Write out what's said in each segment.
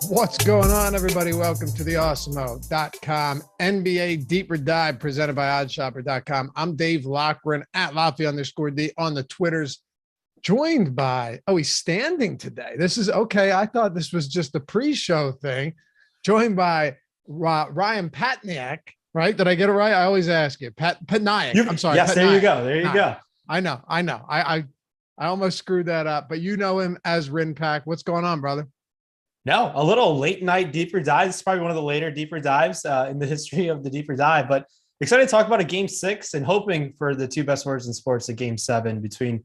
What's going on, everybody? Welcome to the Awesemo.com NBA Deeper Dive presented by OddsShopper.com. I'm Dave Loughran at Lafayette_D on the Twitters, joined by, he's standing today. This is okay. I thought this was just a pre-show thing. Joined by Rayen Patnaik, right? Did I get it right? I always ask you. Patnaik. I'm sorry. Yes, Patnaik. there you go. There you go. I know. I almost screwed that up, but you know him as Rinpack. What's going on, brother? No, a little late night deeper dive. It's probably one of the later deeper dives in the history of the deeper dive, but excited to talk about a game 6 and hoping for the two best words in sports, a game 7 between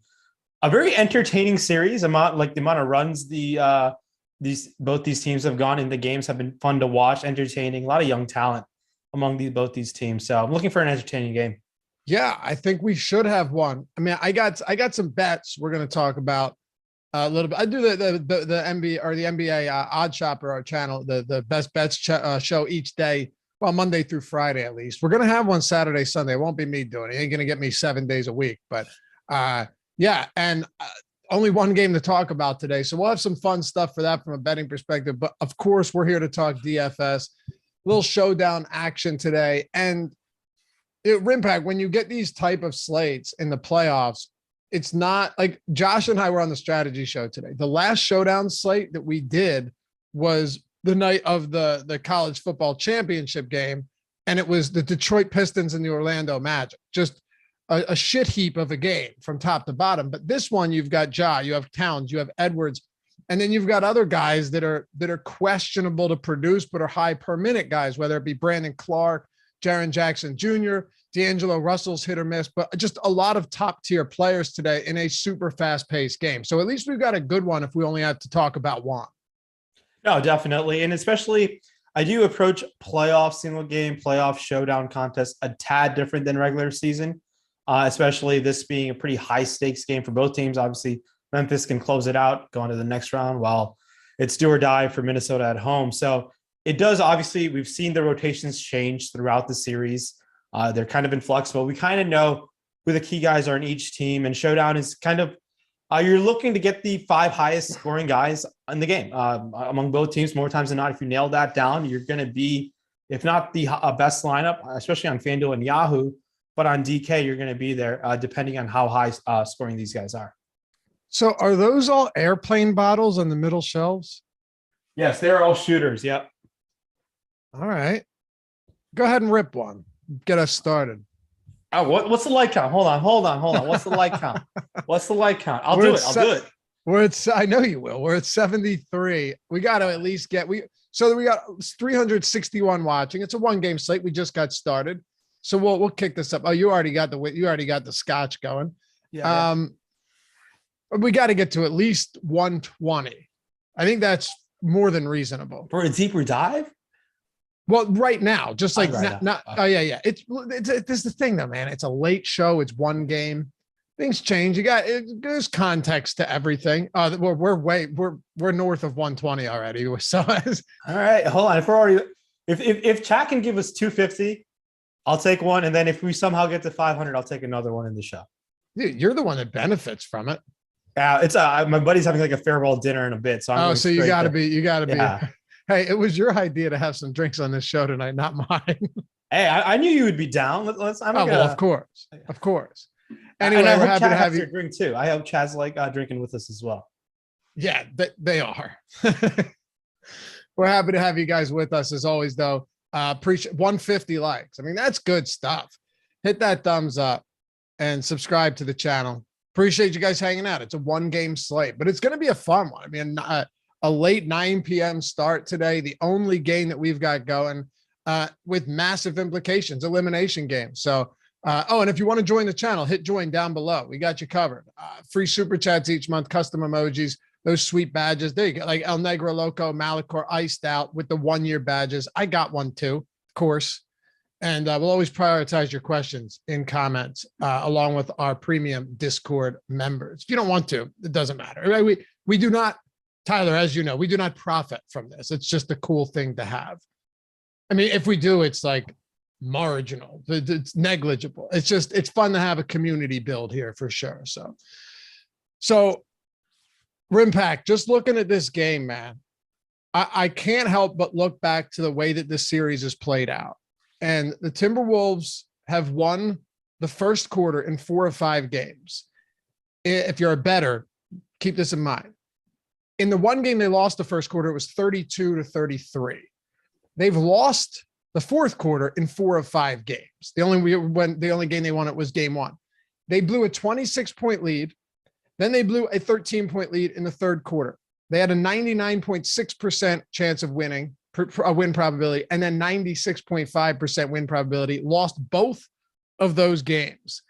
a very entertaining series. The amount of runs both these teams have gone in the games have been fun to watch, entertaining, a lot of young talent among both these teams. So I'm looking for an entertaining game. Yeah, I think we should have one. I mean, I got some bets we're going to talk about. A little bit. I do the NBA or the NBA Odd Shopper, our channel, the best bets show each day. Well, Monday through Friday, at least. We're going to have one Saturday, Sunday. It won't be me doing it. It ain't going to get me 7 days a week, but yeah. And only one game to talk about today. So we'll have some fun stuff for that from a betting perspective. But of course, we're here to talk DFS, little showdown action today. And Rinpack, when you get these type of slates in the playoffs, it's not like Josh and I were on the strategy show today. The last showdown slate that we did was the night of the college football championship game. And it was the Detroit Pistons and the Orlando Magic, just a shit heap of a game from top to bottom. But this one, you've got Ja, you have Towns, you have Edwards, and then you've got other guys that are questionable to produce, but are high per minute guys, whether it be Brandon Clarke, Jaren Jackson Jr., D'Angelo Russell's hit or miss, but just a lot of top tier players today in a super fast paced game. So at least we've got a good one if we only have to talk about one. No, definitely. And especially I do approach playoff single game, playoff showdown contest a tad different than regular season, especially this being a pretty high stakes game for both teams. Obviously Memphis can close it out, go on to the next round while it's do or die for Minnesota at home. So it does, obviously, we've seen the rotations change throughout the series. They're kind of in flux, but we kind of know who the key guys are in each team. And showdown is kind of, you're looking to get the 5 highest scoring guys in the game among both teams. More times than not, if you nail that down, you're going to be, if not the best lineup, especially on FanDuel and Yahoo, but on DK, you're going to be there depending on how high scoring these guys are. So are those all airplane bottles on the middle shelves? Yes, they're all shooters. Yep. All right. Go ahead and rip one. Get us started. Oh, what's the light count? Hold on. What's the light count? What's the light count? I'll do it. I know you will. We're at 73. We got to at least get we got 361 watching. It's a 1-game slate. We just got started. So we'll kick this up. Oh, you already got the scotch going. Yeah. We got to get to at least 120. I think that's more than reasonable. For a deeper dive? Well, right now, just like Oh yeah. It's this is the thing though, man. It's a late show. It's 1 game. Things change. There's context to everything. We're north of 120 already. So all right, hold on. If Chat can give us 250, I'll take one, and then if we somehow get to 500, I'll take another one in the show. Dude, you're the one that benefits from it. Yeah, it's my buddy's having like a farewell dinner in a bit, so so you got to be. Yeah. Hey, it was your idea to have some drinks on this show tonight, not mine. Hey, I knew you would be down. Well, of course. Anyway, we're happy to have you drink too. I hope Chad's like drinking with us as well. Yeah, they are. We're happy to have you guys with us as always, though. Appreciate 150 likes. I mean, that's good stuff. hit that thumbs up and subscribe to the channel. Appreciate you guys hanging out. It's a 1-game slate, but it's going to be a fun one. I mean, a late 9 p.m. start today, the only game that we've got going with massive implications, elimination game. So, and if you want to join the channel, hit join down below. We got you covered. Free super chats each month, custom emojis, those sweet badges. There you go. Like El Negro Loco, Malachor, Iced Out with the 1-year badges. I got one too, of course. And we'll always prioritize your questions in comments along with our premium Discord members. If you don't want to, it doesn't matter. Right? We do not, Tyler, as you know, we do not profit from this. It's just a cool thing to have. I mean, if we do, it's like marginal. It's negligible. It's fun to have a community build here for sure. So Rimpack, just looking at this game, man, I can't help but look back to the way that this series is played out. And the Timberwolves have won the first quarter in 4 of 5 games. If you're a bettor, keep this in mind. In the one game they lost the first quarter, it was 32-33. They've lost the fourth quarter in 4 of 5 games. The only game they won it was game 1. They blew a 26-point lead. Then they blew a 13-point lead in the third quarter. They had a 99.6% chance of winning. A win probability, and then 96.5% win probability, lost both of those games.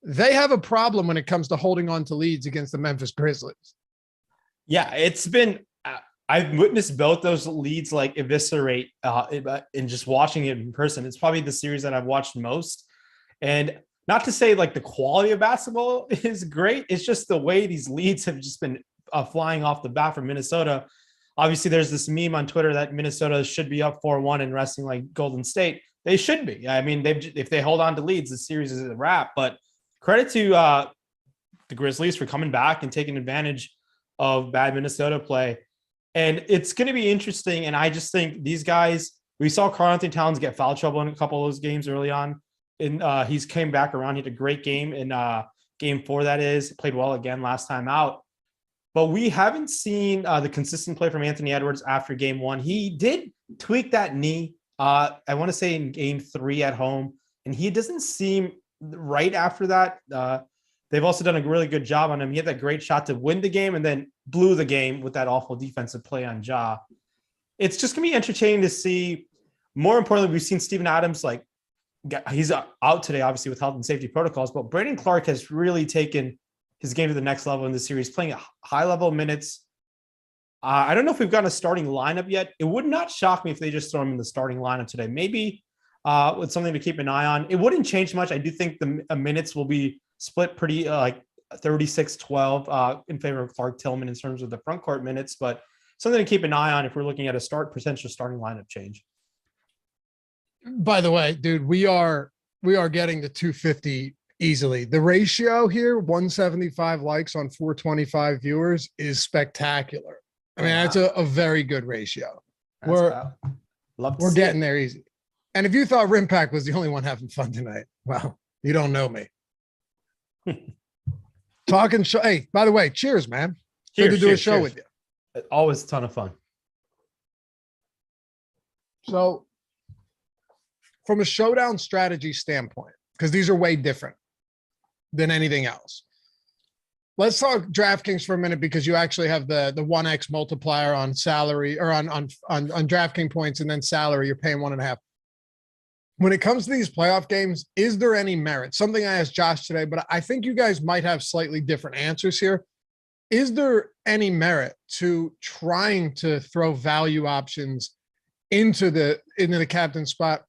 They have a problem when it comes to holding on to leads against the Memphis Grizzlies. Yeah, it's been, I've witnessed both those leads like eviscerate in just watching it in person. It's probably the series that I've watched most. And not to say like the quality of basketball is great. It's just the way these leads have just been flying off the bat from Minnesota. Obviously, there's this meme on Twitter that Minnesota should be up 4-1 and resting like Golden State. They should be. I mean, if they hold on to leads, the series is a wrap. But credit to the Grizzlies for coming back and taking advantage of bad Minnesota play. And it's going to be interesting. And I just think these guys, we saw Karl-Anthony Towns get foul trouble in a couple of those games early on. And he's came back around. He had a great game in game 4, that is. Played well again last time out. But we haven't seen the consistent play from Anthony Edwards after game 1. He did tweak that knee, I want to say in game 3 at home, and he doesn't seem right after that. They've also done a really good job on him. He had that great shot to win the game and then blew the game with that awful defensive play on Ja. It's just going to be entertaining to see. More importantly, we've seen Steven Adams, like he's out today, obviously, with health and safety protocols, but Brandon Clarke has really taken his game to the next level in the series, playing at high level minutes. I don't know if we've got a starting lineup yet. It would not shock me if they just throw him in the starting lineup today. Maybe with something to keep an eye on. It wouldn't change much. I do think the minutes will be split pretty like 36-12 in favor of Clarke Tillman in terms of the front court minutes, but something to keep an eye on if we're looking at a potential starting lineup change. By the way, dude, we are getting to 250 easily. The ratio here, 175 likes on 425 viewers, is spectacular. I mean, that's a very good ratio. We're getting there easy. And if you thought Rimpack was the only one having fun tonight, well, you don't know me. Hey, by the way, cheers, man. Good to do a show with you. Always a ton of fun. So from a showdown strategy standpoint, because these are way different than anything else. Let's talk DraftKings for a minute, because you actually have the 1x multiplier on salary, or on DraftKings points, and then salary, you're paying 1.5. When it comes to these playoff games, is there any merit? Something I asked Josh today, but I think you guys might have slightly different answers here. Is there any merit to trying to throw value options into the captain spot,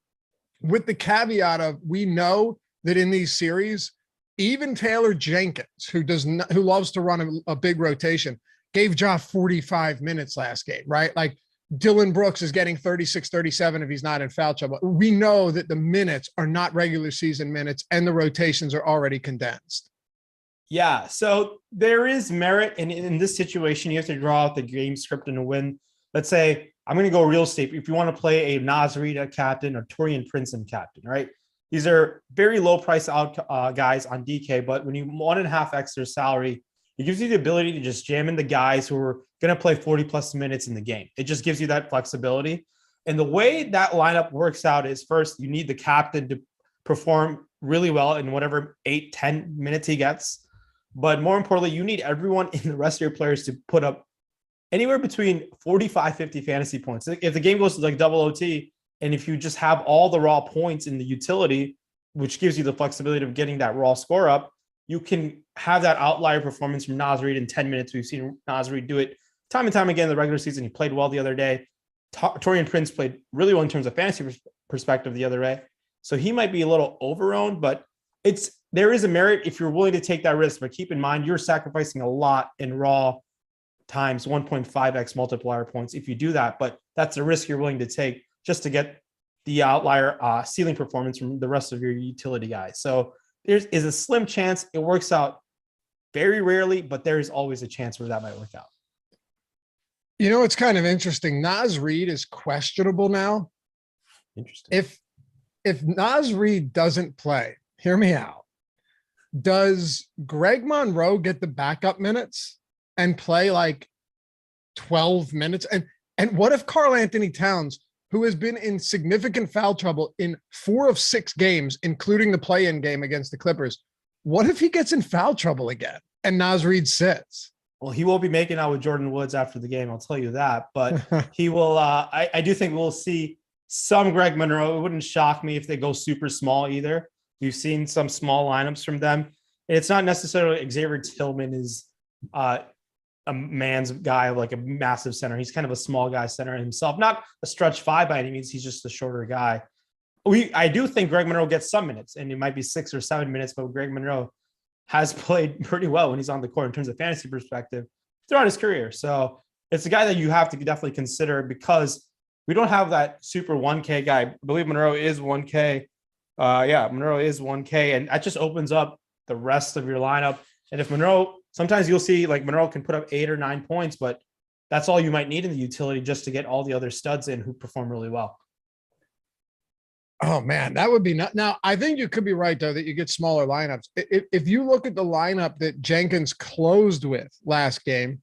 with the caveat of, we know that in these series, even Taylor Jenkins, who loves to run a big rotation, gave Ja 45 minutes last game, right? Like Dylan Brooks is getting 36, 37 if he's not in foul trouble. We know that the minutes are not regular season minutes and the rotations are already condensed. Yeah, so there is merit. And in this situation, you have to draw out the game script and win. Let's say I'm going to go real estate. If you want to play a Naz Reid captain or Torian Princeton captain, right? These are very low price out guys on DK, but when you 1.5x their salary, it gives you the ability to just jam in the guys who are going to play 40 plus minutes in the game. It just gives you that flexibility. And the way that lineup works out is, first, you need the captain to perform really well in whatever 8-10 minutes he gets. But more importantly, you need everyone in the rest of your players to put up anywhere between 45-50 fantasy points. If the game goes to like double OT, and if you just have all the raw points in the utility, which gives you the flexibility of getting that raw score up, you can have that outlier performance from Naz Reid in 10 minutes. We've seen Naz Reid do it time and time again in the regular season. He played well the other day. Torian Prince played really well in terms of fantasy perspective the other day. So he might be a little overowned, but there is a merit if you're willing to take that risk. But keep in mind, you're sacrificing a lot in raw times 1.5x multiplier points if you do that. But that's a risk you're willing to take just to get the outlier ceiling performance from the rest of your utility guys. So there is a slim chance it works out, very rarely, but there is always a chance where that might work out. You know, it's kind of interesting. Naz Reid is questionable now. Interesting. If Naz Reid doesn't play, hear me out. Does Greg Monroe get the backup minutes and play like 12 minutes? And what if Karl Anthony Towns, who has been in significant foul trouble in 4 of 6 games, including the play-in game against the Clippers, what if he gets in foul trouble again and Naz Reid sits? Well, he won't be making out with Jordan Woods after the game, I'll tell you that. But he will. I do think we'll see some Greg Monroe. It wouldn't shock me if they go super small either. We've seen some small lineups from them. And it's not necessarily Xavier Tillman is a man's guy, like a massive center. He's kind of a small guy center himself. Not a stretch 5 by any means. He's just a shorter guy. I do think Greg Monroe gets some minutes, and it might be 6 or 7 minutes, but Greg Monroe has played pretty well when he's on the court in terms of fantasy perspective throughout his career. So it's a guy that you have to definitely consider because we don't have that super 1K guy. I believe Monroe is 1K. Monroe is 1K, and that just opens up the rest of your lineup. And if Monroe, sometimes you'll see like Monroe can put up 8 or 9 points, but that's all you might need in the utility just to get all the other studs in who perform really well. Oh man, that would be not. Now, I think you could be right though that you get smaller lineups. If you look at the lineup that Jenkins closed with last game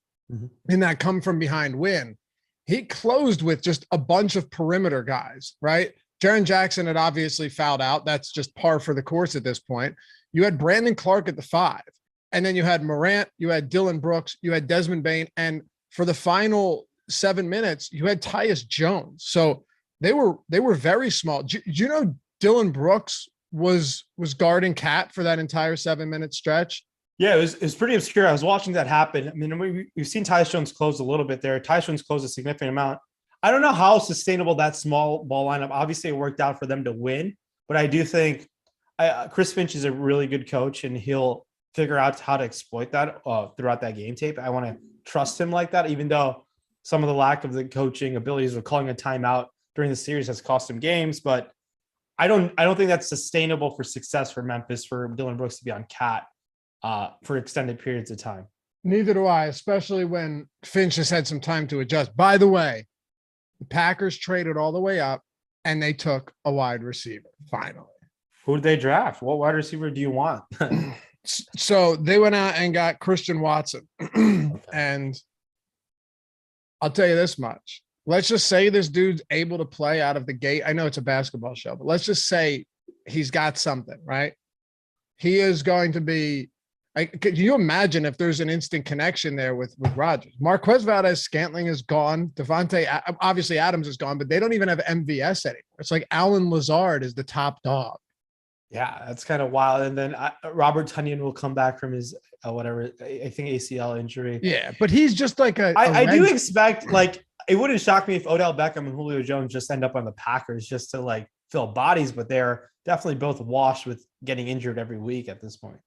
in that come from behind win, he closed with just a bunch of perimeter guys, right? Jaren Jackson had obviously fouled out. That's just par for the course at this point. You had Brandon Clarke at the 5, and then you had Morant, you had Dylan Brooks, you had Desmond Bane, and for the final 7 minutes, you had Tyus Jones. So they were very small. Do you know Dylan Brooks was guarding Cat for that entire 7-minute stretch? Yeah, it was pretty obscure. I was watching that happen. I mean, we've seen Tyus Jones close a little bit there. Tyus Jones closed a significant amount. I don't know how sustainable that small ball lineup. Obviously, it worked out for them to win, but I do think Chris Finch is a really good coach, and he'll figure out how to exploit that throughout that game tape. I want to trust him like that, even though some of the lack of the coaching abilities of calling a timeout during the series has cost him games. But I don't think that's sustainable for success for Memphis for Dylan Brooks to be on Cat for extended periods of time. Neither do I, especially when Finch has had some time to adjust. By the way, the Packers traded all the way up and they took a wide receiver finally. Who did they draft? What wide receiver do you want? So they went out and got Christian Watson. And I'll tell you this much. Let's just say this dude's able to play out of the gate. I know it's a basketball show, but let's just say he's got something, right? He is going to be can you imagine if there's an instant connection there with Rodgers? Marquez Valdez-Scantling is gone. Obviously Adams is gone, but they don't even have MVS anymore. It's like Alan Lazard is the top dog. Yeah, that's kind of wild. And then Robert Tonyan will come back from his whatever, I think ACL injury. Yeah, but he's just like I do expect, like, it wouldn't shock me if Odell Beckham and Julio Jones just end up on the Packers just to like fill bodies, but they're definitely both washed with getting injured every week at this point.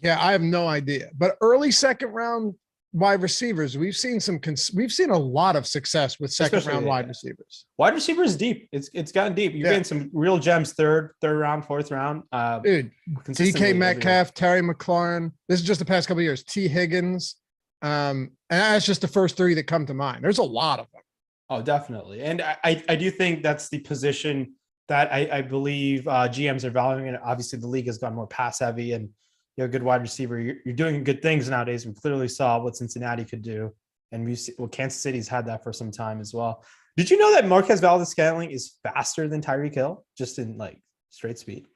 Yeah, I have no idea. But early second round wide receivers, we've seen a lot of success with second round wide receivers. Wide receivers deep. It's gotten deep. You're getting some real gems third round, fourth round. Dude, DK Metcalf, Terry McLaurin. This is just the past couple of years. T. Higgins. And that's just the first 3 that come to mind. There's a lot of them. Oh, definitely. And I do think that's the position that I believe GMs are valuing. And obviously the league has gone more pass heavy, and you're a good wide receiver. You're doing good things nowadays. We clearly saw what Cincinnati could do. And Kansas City's had that for some time as well. Did you know that Marquez Valdez-Scantling is faster than Tyreek Hill just in like straight speed?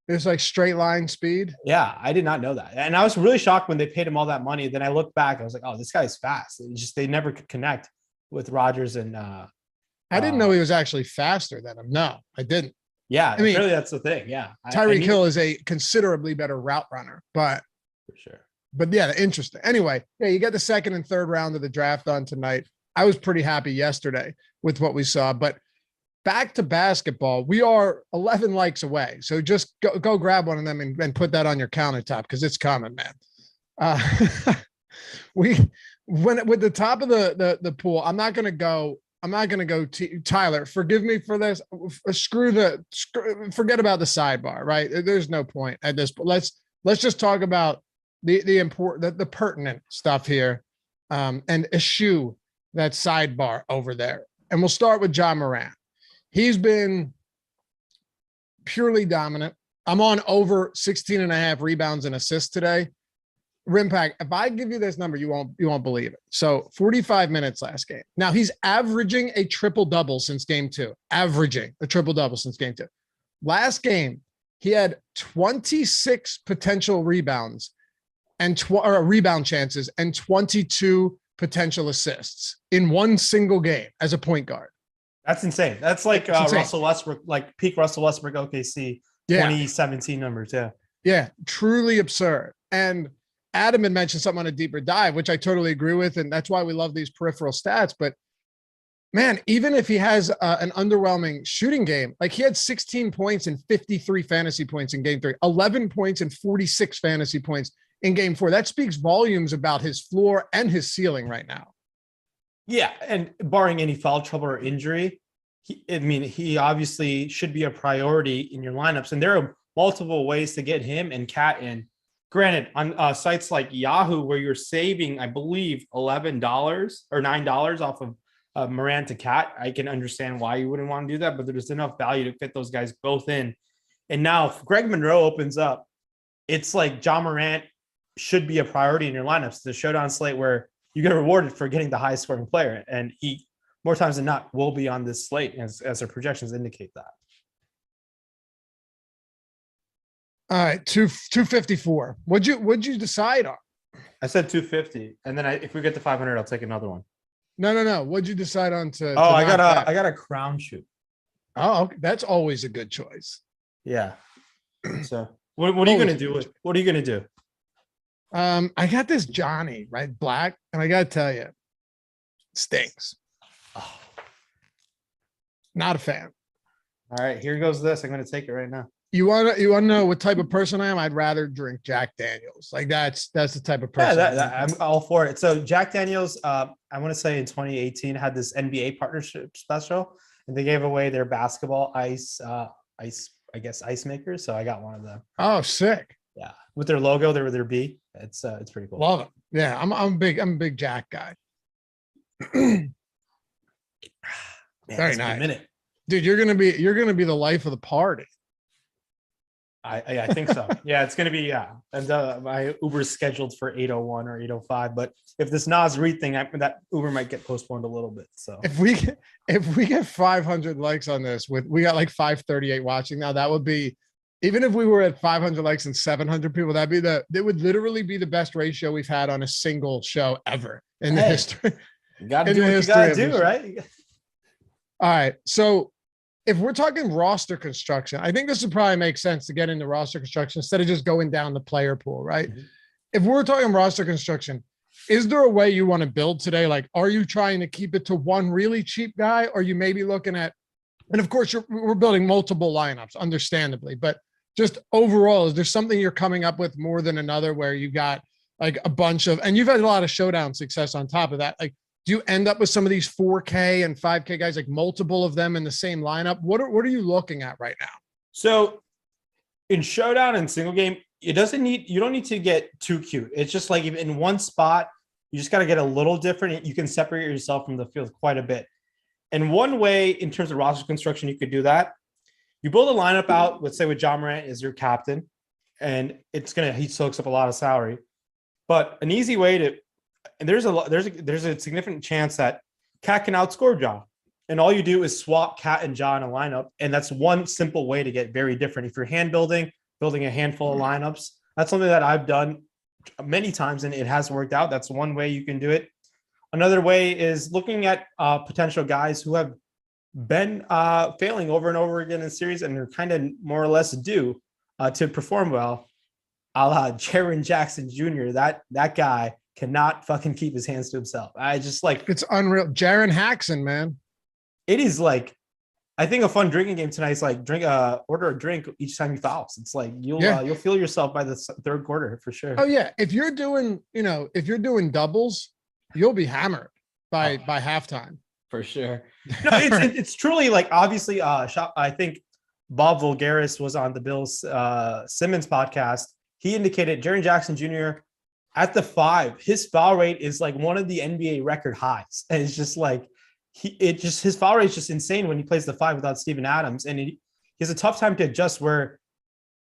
It's like straight line speed. Yeah, I did not know that. And I was really shocked when they paid him all that money. Then I looked back, I was like, oh, this guy's fast. It's just they never could connect with Rodgers and I didn't know he was actually faster than him. No, I didn't. yeah, I mean, really that's the thing. Yeah. Tyreek Hill is a considerably better route runner, but for sure. But yeah, interesting. Anyway, yeah, you get the second and third round of the draft on tonight. I was pretty happy yesterday with what we saw, but back to basketball, we are 11 likes away. So just go grab one of them and put that on your countertop because it's coming, man. We when with the top of the pool, I'm not gonna go Tyler, forgive me for this. Forget about the sidebar, right? There's no point at this point. Let's just talk about the important, the pertinent stuff here, and eschew that sidebar over there. And we'll start with John Morant. He's been purely dominant. I'm on over 16 and a half rebounds and assists today. Rimpack, if I give you this number, you won't believe it. So 45 minutes last game. Now he's averaging a triple-double since game 2. Averaging a triple-double since game 2. Last game, he had 26 potential rebounds and rebound chances and 22 potential assists in one single game as a point guard. That's insane. That's like Russell Westbrook, like peak Russell Westbrook OKC 2017 numbers. Yeah. Yeah. Truly absurd. And Adam had mentioned something on a deeper dive, which I totally agree with. And that's why we love these peripheral stats. But man, even if he has an underwhelming shooting game, like he had 16 points and 53 fantasy points in game 3, 11 points and 46 fantasy points in game 4. That speaks volumes about his floor and his ceiling right now. Yeah. And barring any foul trouble or injury, he obviously should be a priority in your lineups. And there are multiple ways to get him and Cat in. Granted, on sites like Yahoo, where you're saving, I believe, $11 or $9 off of Morant to Cat, I can understand why you wouldn't want to do that, but there's enough value to fit those guys both in. And now if Greg Monroe opens up, it's like John Morant should be a priority in your lineups. The Showdown slate where you get rewarded for getting the highest scoring player. And he, more times than not, will be on this slate as their projections indicate that. All right, 254. What'd you decide on? I said 250, and then if we get to 500, I'll take another one. No. What'd you decide on to? I got a crown shoot. Oh, okay. That's always a good choice. Yeah. So what are you gonna do with? What are you gonna do? I got this Johnny right black, and I gotta tell you, stinks. Oh. Not a fan. All right, here goes this. I'm gonna take it right now. You want to know what type of person I am? I'd rather drink Jack Daniels. Like that's the type of person. Yeah, I'm all for it. So Jack Daniels, I want to say in 2018 had this NBA partnership special, and they gave away their basketball ice makers. So I got one of them. Oh, sick! Yeah, with their logo, they were their B. It's pretty cool. Love it. Yeah, I'm a big Jack guy. Man, very nice, dude. You're gonna be the life of the party. I think so. Yeah, it's going to be, yeah. And my Uber is scheduled for 8:01 or 8:05. But if this Nas Reed thing, that Uber might get postponed a little bit. So if we get 500 likes on this, we got like 538 watching now, that would be, even if we were at 500 likes and 700 people, it would literally be the best ratio we've had on a single show ever in the history. You got to do what you got to do, right? All right. So if we're talking roster construction, I think this would probably make sense to get into roster construction instead of just going down the player pool, right? Mm-hmm. If we're talking roster construction, is there a way you want to build today? Like, are you trying to keep it to one really cheap guy? Or you may be looking at, and of course we're building multiple lineups, understandably, but just overall, is there something you're coming up with more than another where you got like a bunch of, and you've had a lot of Showdown success on top of that. Like, do you end up with some of these 4K and 5K guys, like multiple of them in the same lineup? What are you looking at right now? So in Showdown and single game, you don't need to get too cute. It's just like in one spot, you just got to get a little different. You can separate yourself from the field quite a bit. And one way in terms of roster construction, you could do that. You build a lineup out, let's say with John Morant as your captain, and he soaks up a lot of salary. But an easy way to, and there's a significant chance that Cat can outscore John. And all you do is swap Cat and John in a lineup. And that's one simple way to get very different. If you're hand building, building a handful of lineups. That's something that I've done many times and it has worked out. That's one way you can do it. Another way is looking at potential guys who have been failing over and over again in series and are kind of more or less due to perform well. A la Jaren Jackson Jr. That guy cannot fucking keep his hands to himself. I just like it's unreal. Jaren Jackson, man. It is like, I think a fun drinking game tonight is like order a drink each time he fouls. It's like you'll feel yourself by the third quarter for sure. Oh yeah, if you're doing doubles, you'll be hammered by halftime for sure. No, it's truly like obviously. I think Bob Vulgaris was on the Bills Simmons podcast. He indicated Jaren Jackson Jr. at the 5, his foul rate is like one of the NBA record highs, and it's just like his foul rate is just insane when he plays the 5 without Steven Adams, and he has a tough time to adjust where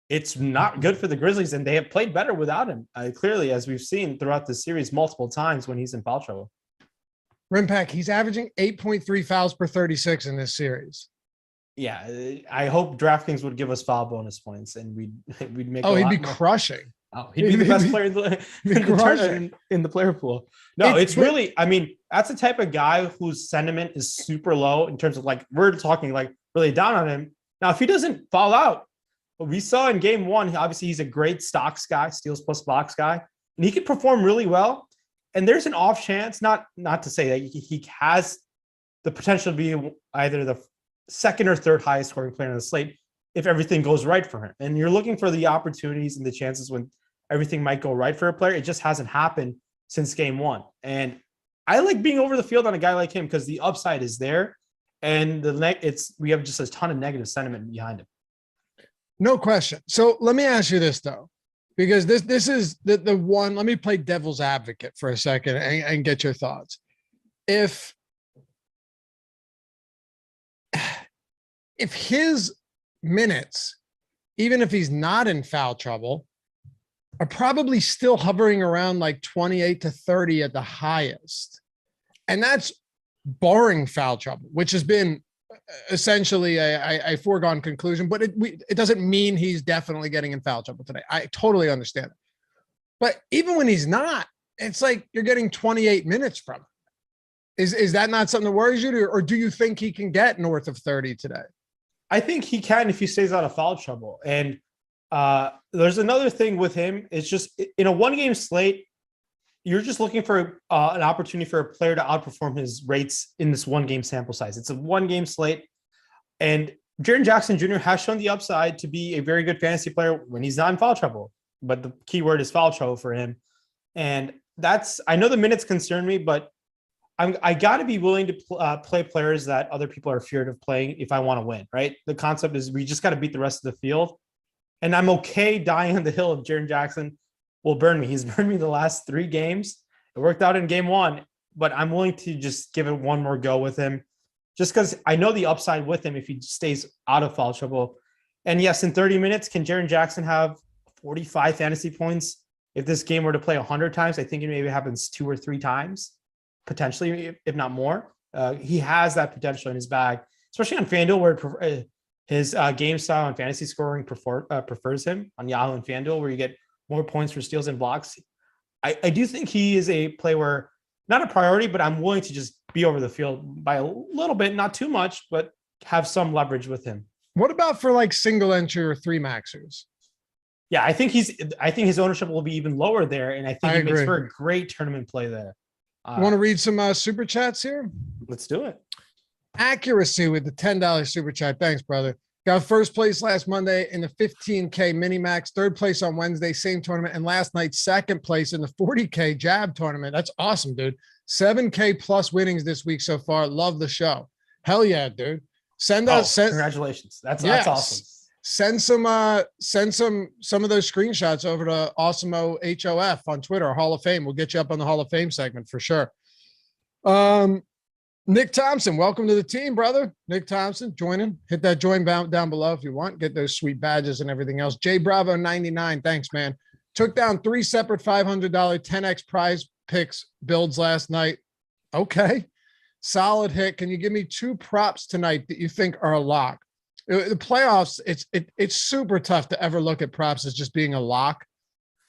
it's not good for the Grizzlies, and they have played better without him. Clearly, as we've seen throughout the series multiple times when he's in foul trouble. Rimpak, he's averaging 8.3 fouls per 36 in this series. Yeah, I hope DraftKings would give us foul bonus points, and we'd make. Oh, he'd be crushing. Oh, he'd be the best player in the player pool. No, it's really. I mean, that's the type of guy whose sentiment is super low in terms of like we're talking like really down on him. Now, if he doesn't fall out, what we saw in game 1, obviously he's a great stocks guy, steals plus box guy, and he could perform really well. And there's an off chance, not to say that he has the potential to be either the second or third highest scoring player on the slate if everything goes right for him. And you're looking for the opportunities and the chances when everything might go right for a player. It just hasn't happened since game 1. And I like being over the field on a guy like him because the upside is there, and we have just a ton of negative sentiment behind him. No question. So let me ask you this though, because this is the one. Let me play devil's advocate for a second and get your thoughts. If his minutes, even if he's not in foul trouble, are probably still hovering around like 28 to 30 at the highest. And that's barring foul trouble, which has been essentially a foregone conclusion, but it doesn't mean he's definitely getting in foul trouble today. I totally understand it. But even when he's not, it's like you're getting 28 minutes from him. Is that not something that worries you, or do you think he can get north of 30 today? I think he can if he stays out of foul trouble. And there's another thing with him. It's just in a one-game slate, you're just looking for an opportunity for a player to outperform his rates in this one-game sample size. It's a one-game slate. And Jaren Jackson Jr. has shown the upside to be a very good fantasy player when he's not in foul trouble. But the key word is foul trouble for him. And I know the minutes concern me, but I got to be willing to play players that other people are feared of playing if I want to win, right? The concept is we just got to beat the rest of the field. And I'm okay dying on the hill of Jaren Jackson will burn me. He's burned me the last 3 games. It worked out in game 1, but I'm willing to just give it one more go with him just because I know the upside with him if he stays out of foul trouble. And yes, in 30 minutes, can Jaren Jackson have 45 fantasy points? If this game were to play 100 times, I think it maybe happens 2 or 3 times. Potentially, if not more. He has that potential in his bag, especially on FanDuel where his game style and fantasy scoring prefers him on Yahoo and FanDuel, where you get more points for steals and blocks. I do think he is a play where not a priority, but I'm willing to just be over the field by a little bit, not too much, but have some leverage with him. What about for like single entry or 3 maxers? Yeah, I think his ownership will be even lower there, and I think he makes for a great tournament play there. You want to read some super chats here? Let's do it. Accuracy with the $10 super chat. Thanks, brother. Got first place last Monday in the 15K mini max, third place on Wednesday, same tournament, and last night, second place in the 40K jab tournament. That's awesome, dude. 7K plus winnings this week so far. Love the show. Hell yeah, dude. Congratulations. That's awesome. Send some of those screenshots over to Awesemo HOF on Twitter, Hall of Fame. We'll get you up on the Hall of Fame segment for sure. Nick Thompson, welcome to the team, brother. Nick Thompson joining. Hit that join down below if you want. Get those sweet badges and everything else. J Bravo 99, thanks, man. Took down 3 separate $500 10x prize picks builds last night. Okay, solid hit. Can you give me 2 props tonight that you think are a lock? The playoffs, it's super tough to ever look at props as just being a lock.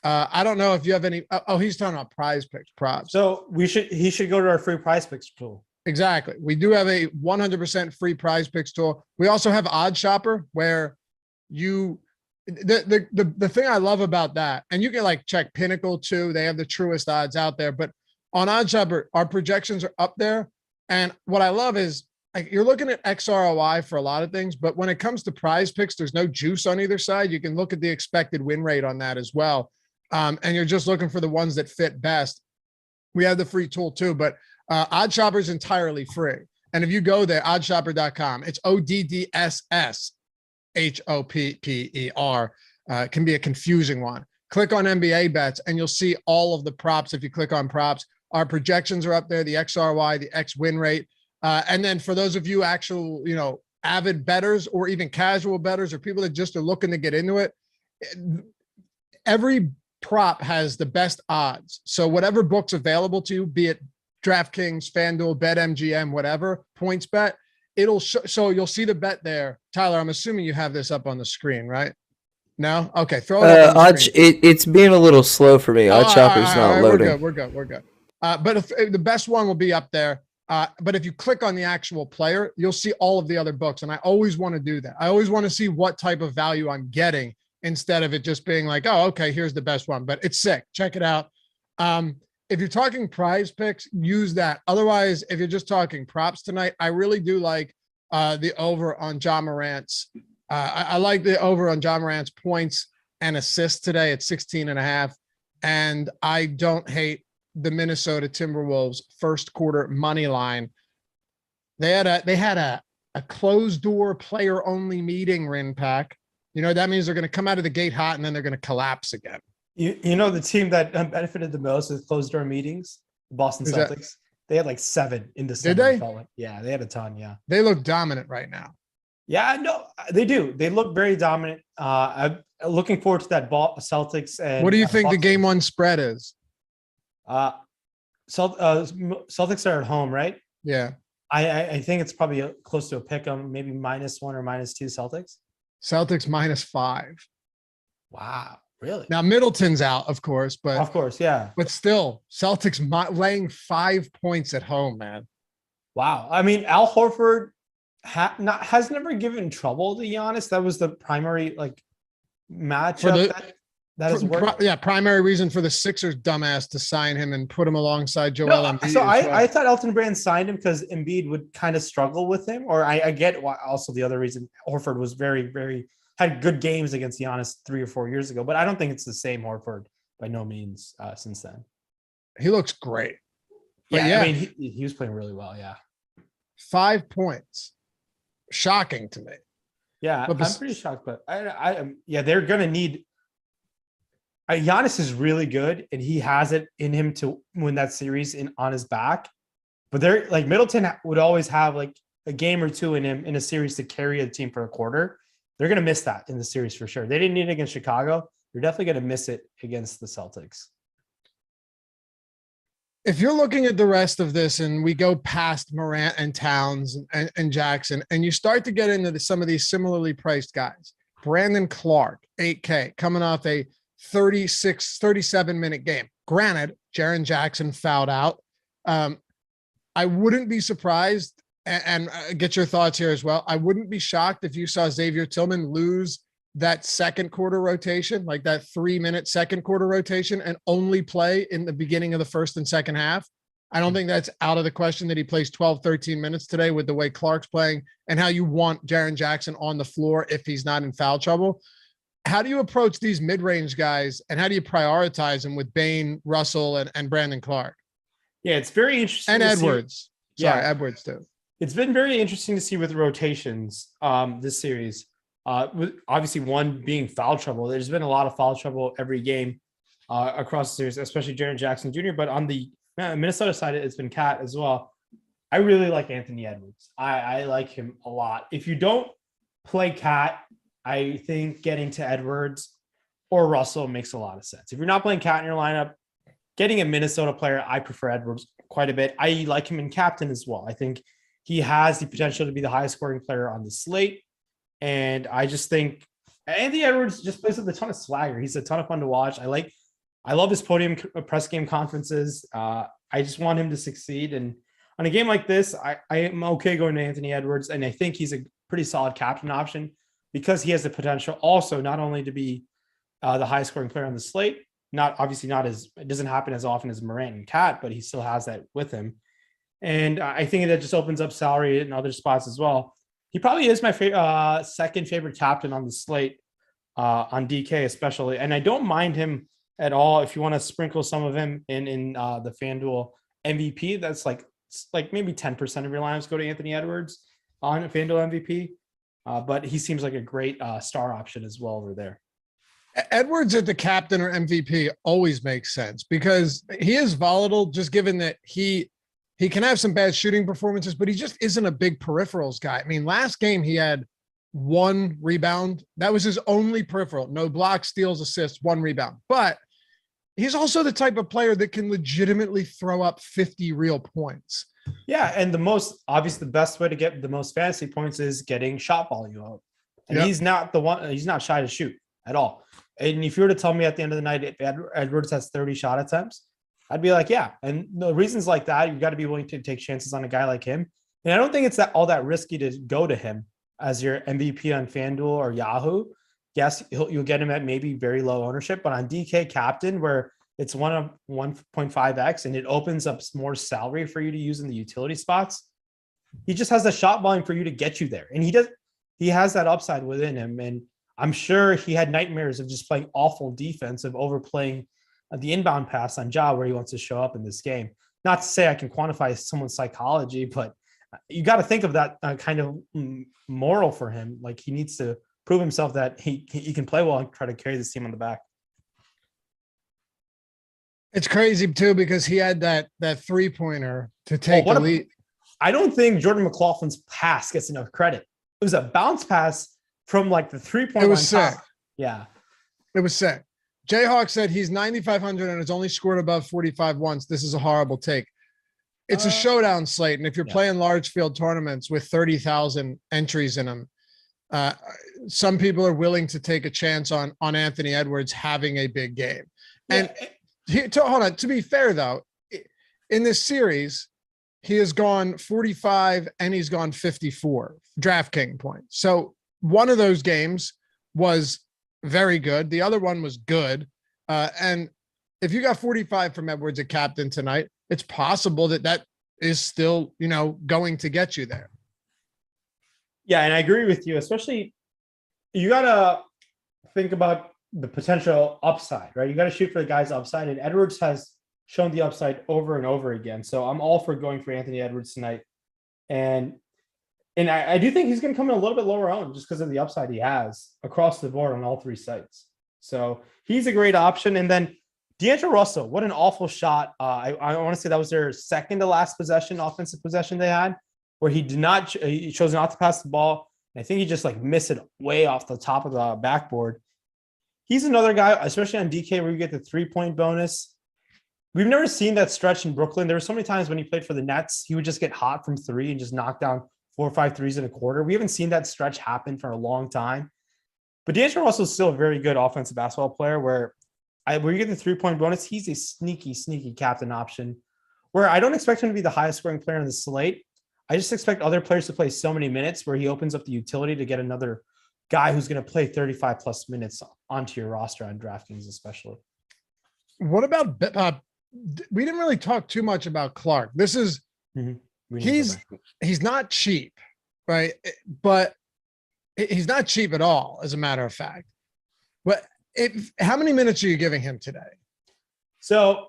I don't know if you have any. Oh, he's talking about prize picks props. So he should go to our free prize picks tool. Exactly. We do have a 100% free prize picks tool. We also have Odd Shopper where the thing I love about that, and you can like check Pinnacle too. They have the truest odds out there, but on Odd Shopper, our projections are up there. And what I love is like you're looking at XROI for a lot of things, but when it comes to prize picks, there's no juice on either side. You can look at the expected win rate on that as well. And you're just looking for the ones that fit best. We have the free tool too, but Odd Shopper is entirely free. And if you go there, oddshopper.com, it's ODDSSHOPPER. It can be a confusing one. Click on NBA bets and you'll see all of the props. If you click on props, our projections are up there, the XRY, the X win rate. And then for those of you actual, avid bettors or even casual bettors or people that just are looking to get into it, every prop has the best odds. So whatever book's available to you, be it DraftKings, FanDuel, BetMGM, whatever, PointsBet, it'll so you'll see the bet there. Tyler, I'm assuming you have this up on the screen, right? No? Okay, throw it up on the screen. It's being a little slow for me. Odd Shopper's not loading. We're good. But if the best one will be up there. But if you click on the actual player, you'll see all of the other books. And I always want to do that. I always want to see what type of value I'm getting instead of it just being like, oh, okay, here's the best one. But it's sick. Check it out. If you're talking prize picks, use that. Otherwise, if you're just talking props tonight, I really do like the over on John Morant's. I like the over on John Morant's points and assists today at 16.5. And I don't hate the Minnesota Timberwolves first quarter money line. They had a closed door player only meeting, Rinpack. That means they're going to come out of the gate hot and then they're going to collapse again. The team that benefited the most with closed door meetings, the Boston Celtics. They had like 7 in December. Did they? Yeah, they had a ton. Yeah, they look dominant right now. Yeah, no, they do. They look very dominant. I'm looking forward to that Celtics. And what do you think the game one spread is? Celtics are at home, right? Yeah. I think it's probably close to a pick 'em, maybe -1 or -2 Celtics. Celtics -5. Wow, really? Now Middleton's out, of course, but of course, yeah. But still, Celtics laying 5 points at home, man. Wow. I mean, Al Horford has never given trouble to Giannis. That was the primary matchup that has worked. Primary reason for the Sixers dumbass to sign him and put him alongside Joel Embiid. So I thought Elton Brand signed him because Embiid would kind of struggle with him. Or I get why. Also, the other reason Horford was very, very had good games against Giannis 3 or 4 years ago, but I don't think it's the same Horford by no means since then. He looks great. Yeah, I mean he was playing really well. Yeah, 5 points. Shocking to me. Yeah, I'm pretty shocked, but they're gonna need. Giannis is really good, and he has it in him to win that series on his back. But they're like Middleton would always have like a game or two in him in a series to carry a team for a quarter. They're gonna miss that in the series for sure. They didn't need it against Chicago. They're definitely gonna miss it against the Celtics. If you're looking at the rest of this and we go past Morant and Towns and Jackson, and you start to get into some of these similarly priced guys, Brandon Clarke, 8K, coming off a 37-minute game. Granted, Jaren Jackson fouled out. I wouldn't be surprised, and get your thoughts here as well. I wouldn't be shocked if you saw Xavier Tillman lose that second quarter rotation, like that 3-minute second quarter rotation, and only play in the beginning of the first and second half. I don't think that's out of the question that he plays 12, 13 minutes today with the way Clark's playing and how you want Jaren Jackson on the floor if he's not in foul trouble. How do you approach these mid-range guys and how do you prioritize them with Bane, Russell, and Brandon Clarke? Yeah, it's very interesting. And Edwards. Edwards too. It's been very interesting to see with rotations this series. With obviously one being foul trouble. There's been a lot of foul trouble every game across the series, especially Jaren Jackson Jr. But on the Minnesota side, it's been Cat as well. I really like Anthony Edwards. I like him a lot. If you don't play Cat, I think getting to Edwards or Russell makes a lot of sense. If you're not playing Cat in your lineup, getting a Minnesota player, I prefer Edwards quite a bit. I like him in captain as well. I think he has the potential to be the highest scoring player on the slate. And I just think Anthony Edwards just plays with a ton of swagger. He's a ton of fun to watch. I love his podium press game conferences. I just want him to succeed. And on a game like this, I am okay going to Anthony Edwards. And I think he's a pretty solid captain option because he has the potential also not only to be the highest scoring player on the slate, it doesn't happen as often as Morant and Cat, but he still has that with him. And I think that just opens up salary in other spots as well. He probably is my second favorite captain on the slate on DK especially. And I don't mind him at all if you want to sprinkle some of him in the FanDuel MVP. That's like maybe 10% of your lineups go to Anthony Edwards on FanDuel MVP. But he seems like a great star option as well over there. Edwards at the captain or MVP always makes sense because he is volatile, just given that he can have some bad shooting performances, but he just isn't a big peripherals guy. I mean, last game he had 1 rebound. That was his only peripheral. No blocks, steals, assists, 1 rebound. But he's also the type of player that can legitimately throw up 50 real points. Yeah, and the best way to get the most fantasy points is getting shot volume up. And he's not shy to shoot at all. And if you were to tell me at the end of the night, if Edwards has 30 shot attempts, I'd be like, yeah. And the reasons like that, you've got to be willing to take chances on a guy like him. And I don't think it's all that risky to go to him as your MVP on FanDuel or Yahoo. Yes, you'll get him at maybe very low ownership, but on DK captain, where it's 1.5x and it opens up more salary for you to use in the utility spots, he just has the shot volume for you to get you there. And he has that upside within him. And I'm sure he had nightmares of just playing awful defense, of overplaying the inbound pass on Ja where he wants to show up in this game. Not to say I can quantify someone's psychology, but you got to think of that kind of moral for him. Like he needs to prove himself that he can play well and try to carry this team on the back. It's crazy too, because he had that 3-pointer to take the lead. I don't think Jordan McLaughlin's pass gets enough credit. It was a bounce pass from like the 3-point. It was sick. Yeah. It was sick. Jayhawk said he's 9,500 and has only scored above 45 once. This is a horrible take. It's a showdown slate. And if you're playing large field tournaments with 30,000 entries in them, some people are willing to take a chance on Anthony Edwards having a big game. And hold on, to be fair though, in this series, he has gone 45 and he's gone 54 DraftKings points. So one of those games was very good. The other one was good. And if you got 45 from Edwards at captain tonight, it's possible that is still, going to get you there. Yeah. And I agree with you, especially you got to think about the potential upside, right? You got to shoot for the guy's upside, and Edwards has shown the upside over and over again. So I'm all for going for Anthony Edwards tonight. And I do think he's going to come in a little bit lower owned just because of the upside he has across the board on all 3 sites. So he's a great option. And then D'Angelo Russell, what an awful shot. I want to say that was their second to last offensive possession they had, where he chose not to pass the ball. And I think he just missed it way off the top of the backboard. He's another guy, especially on DK, where you get the 3-point bonus. We've never seen that stretch in Brooklyn. There were so many times when he played for the Nets, he would just get hot from 3 and just knock down 4 or 5 threes in a quarter. We haven't seen that stretch happen for a long time. But D'Angelo Russell is still a very good offensive basketball player where you get the 3-point bonus, he's a sneaky captain option where I don't expect him to be the highest scoring player on the slate. I just expect other players to play so many minutes where he opens up the utility to get another guy who's going to play 35 plus minutes onto your roster on DraftKings, especially. What about, we didn't really talk too much about Clarke. This is, he's not cheap, right? But he's not cheap at all, as a matter of fact. But how many minutes are you giving him today? So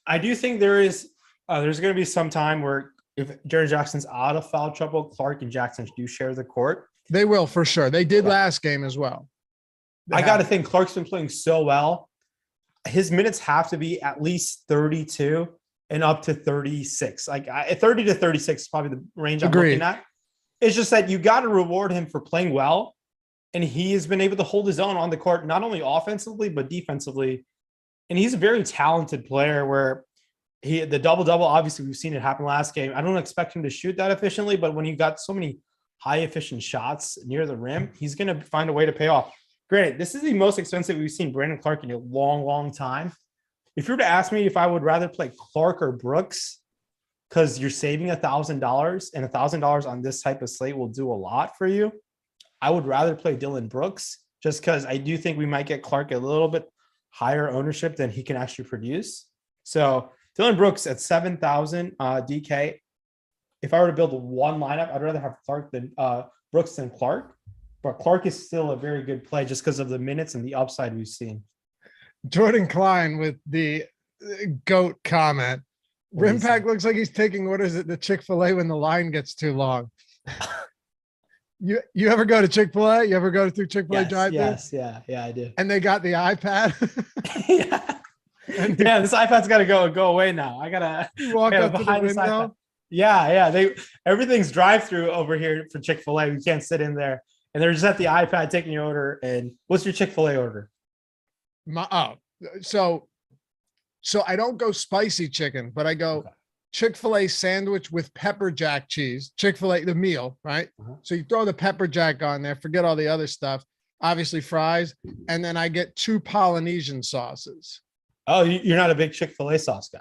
I do think there's going to be some time where if Jaren Jackson's out of foul trouble, Clarke and Jackson do share the court. They will, for sure. They did last game as well. I got to think Clarke's been playing so well. His minutes have to be at least 32 and up to 36. 30 to 36 is probably the range I'm looking at. It's just that you got to reward him for playing well. And he has been able to hold his own on the court, not only offensively, but defensively. And he's a very talented player where the double-double, obviously we've seen it happen last game. I don't expect him to shoot that efficiently, but when you got so many high efficient shots near the rim, he's going to find a way to pay off. Granted, this is the most expensive we've seen Brandon Clarke in a long, long time. If you were to ask me if I would rather play Clarke or Brooks, because you're saving $1,000 and $1,000 on this type of slate will do a lot for you, I would rather play Dillon Brooks just because I do think we might get Clarke a little bit higher ownership than he can actually produce. So Dillon Brooks at 7,000 DK. If I were to build one lineup, I'd rather have Clarke than Brooks than Clarke. But Clarke is still a very good play just because of the minutes and the upside we've seen. Jordan Klein with the GOAT comment. Rimpack looks like he's taking orders at the Chick-fil-A when the line gets too long. You ever go to Chick-fil-A? You ever go through Chick-fil-A drive-thru? Yes, yeah, I do. And they got the iPad. Yeah. This iPad's got to go away now. I gotta walk up to the window. Yeah. Everything's drive-through over here for Chick-fil-A. We can't sit in there, and they're just at the iPad taking your order. And what's your Chick-fil-A order? So I don't go spicy chicken, but I go Chick-fil-A sandwich with pepper jack cheese. Chick-fil-A, the meal, right? So you throw the pepper jack on there, forget all the other stuff, obviously fries, and then I get 2 Polynesian sauces. Oh, you're not a big Chick-fil-A sauce guy.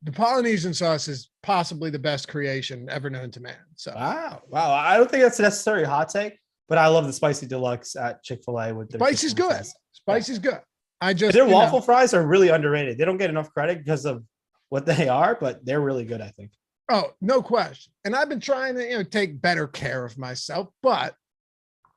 The Polynesian sauce is possibly the best creation ever known to man. So wow. I don't think that's a necessary hot take, but I love the spicy deluxe at Chick-fil-A with the spicy's good. Spicy's good. Their waffle fries are really underrated. They don't get enough credit because of what they are, but they're really good, I think. Oh, no question. And I've been trying to, take better care of myself, but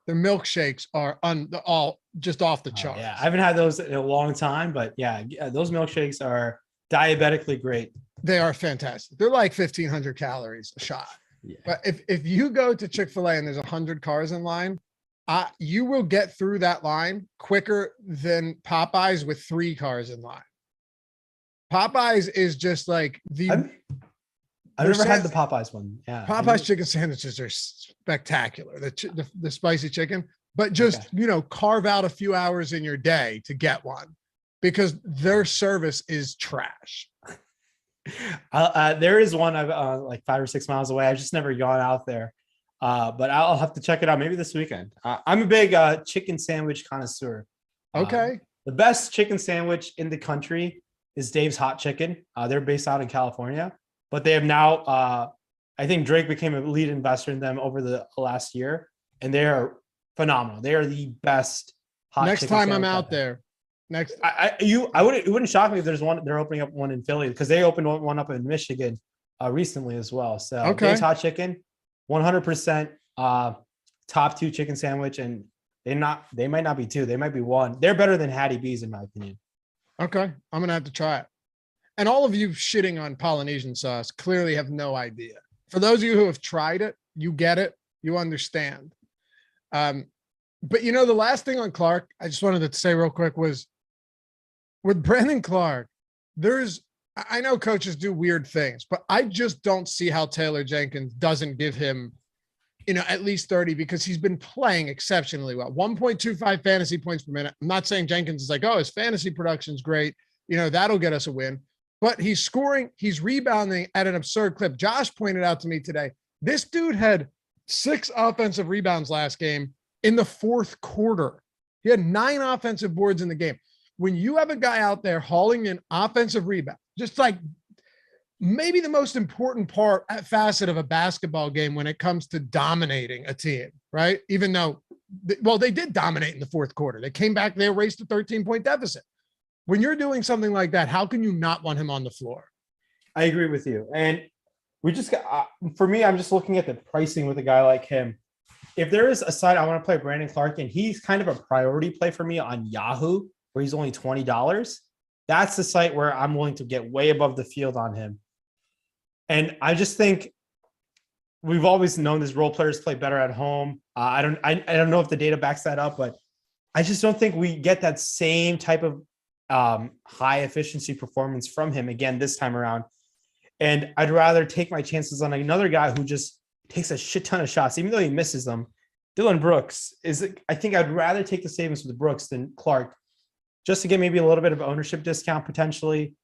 their milkshakes are all just off the charts. Yeah, I haven't had those in a long time, but yeah, those milkshakes are diabetically great. They are fantastic. They're like 1,500 calories a shot. Yeah. But if you go to Chick-fil-A and there's 100 cars in line, you will get through that line quicker than Popeyes with 3 cars in line. Popeyes is just like I've never had the Popeyes one. Yeah, Popeyes chicken sandwiches are spectacular. The spicy chicken, but just carve out a few hours in your day to get one because their service is trash. There is one like 5 or 6 miles away. I've just never gone out there. But I'll have to check it out maybe this weekend. I'm a big chicken sandwich connoisseur. Okay. The best chicken sandwich in the country is Dave's Hot Chicken. They're based out in California, but they have now, I think Drake became a lead investor in them over the last year, and they are phenomenal. They are the best hot next chicken time I'm out there. It wouldn't shock me if there's one, they're opening up one in Philly because they opened one up in Michigan recently as well. So Dave's Hot Chicken. 100% top 2 chicken sandwich, and they might not be 2, they might be 1. They're better than Hattie B's in my opinion. Okay, I'm gonna have to try it. And all of you shitting on Polynesian sauce clearly have no idea. For those of you who have tried it, you get it, you understand. But the last thing on Clarke, I just wanted to say real quick was with Brandon Clarke, I know coaches do weird things, but I just don't see how Taylor Jenkins doesn't give him, at least 30 because he's been playing exceptionally well. 1.25 fantasy points per minute. I'm not saying Jenkins is like, his fantasy production's great. That'll get us a win, but he's scoring, he's rebounding at an absurd clip. Josh pointed out to me today, this dude had 6 offensive rebounds last game in the 4th quarter. He had 9 offensive boards in the game. When you have a guy out there hauling in offensive rebound, just like maybe the most important facet of a basketball game when it comes to dominating a team, right? Even though, they did dominate in the 4th quarter. They came back, they erased a 13-point deficit. When you're doing something like that, how can you not want him on the floor? I agree with you. And we just got, for me, I'm just looking at the pricing with a guy like him. If there is a side I want to play Brandon Clarke, and he's kind of a priority play for me on Yahoo, where he's only $20, that's the site where I'm willing to get way above the field on him. And I just think we've always known these role players play better at home. I don't know if the data backs that up, but I just don't think we get that same type of high efficiency performance from him again this time around. And I'd rather take my chances on another guy who just takes a shit ton of shots, even though he misses them. Dillon Brooks I think I'd rather take the savings with Brooks than Clarke, just to get maybe a little bit of ownership discount potentially.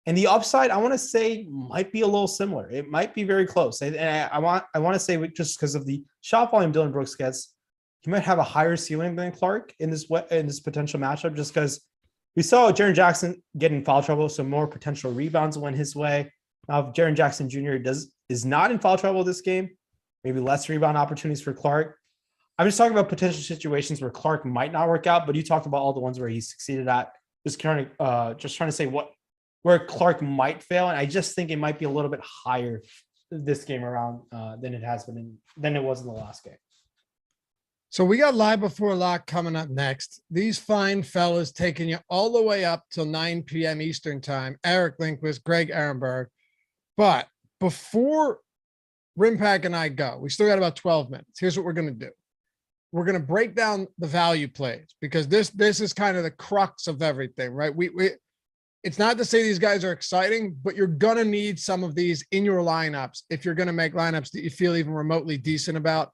And the upside, I want to say, might be a little similar. It might be very close. And I want to say, just because of the shot volume Dylan Brooks gets, he might have a higher ceiling than Clarke in this potential matchup, just because we saw Jaren Jackson get in foul trouble, so more potential rebounds went his way. Now, if Jaren Jackson Jr. is not in foul trouble this game, maybe less rebound opportunities for Clarke. I'm just talking about potential situations where Clarke might not work out, but you talked about all the ones where he succeeded at. Just trying to say where Clarke might fail, and I just think it might be a little bit higher this game around than it has been than it was in the last game. So we got live before lock coming up next. These fine fellas taking you all the way up till 9 p.m. Eastern time. Eric Lindquist, Greg Ehrenberg. But before Rimpak and I go, we still got about 12 minutes. Here's what we're going to do. We're going to break down the value plays, because this is kind of the crux of everything, right? It's not to say these guys are exciting, but you're going to need some of these in your lineups if you're going to make lineups that you feel even remotely decent about.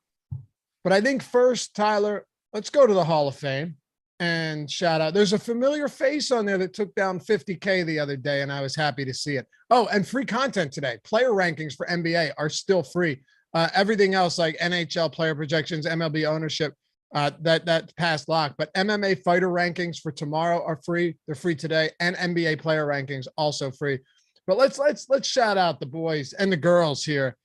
But I think first, Tyler, let's go to the Hall of Fame and shout out. There's a familiar face on there that took down 50K the other day, and I was happy to see it. Oh, and free content today. Player rankings for NBA are still free. Everything else like NHL player projections, MLB ownership, that past lock. But MMA fighter rankings for tomorrow are free. They're free today, and NBA player rankings also free. But let's shout out the boys and the girls here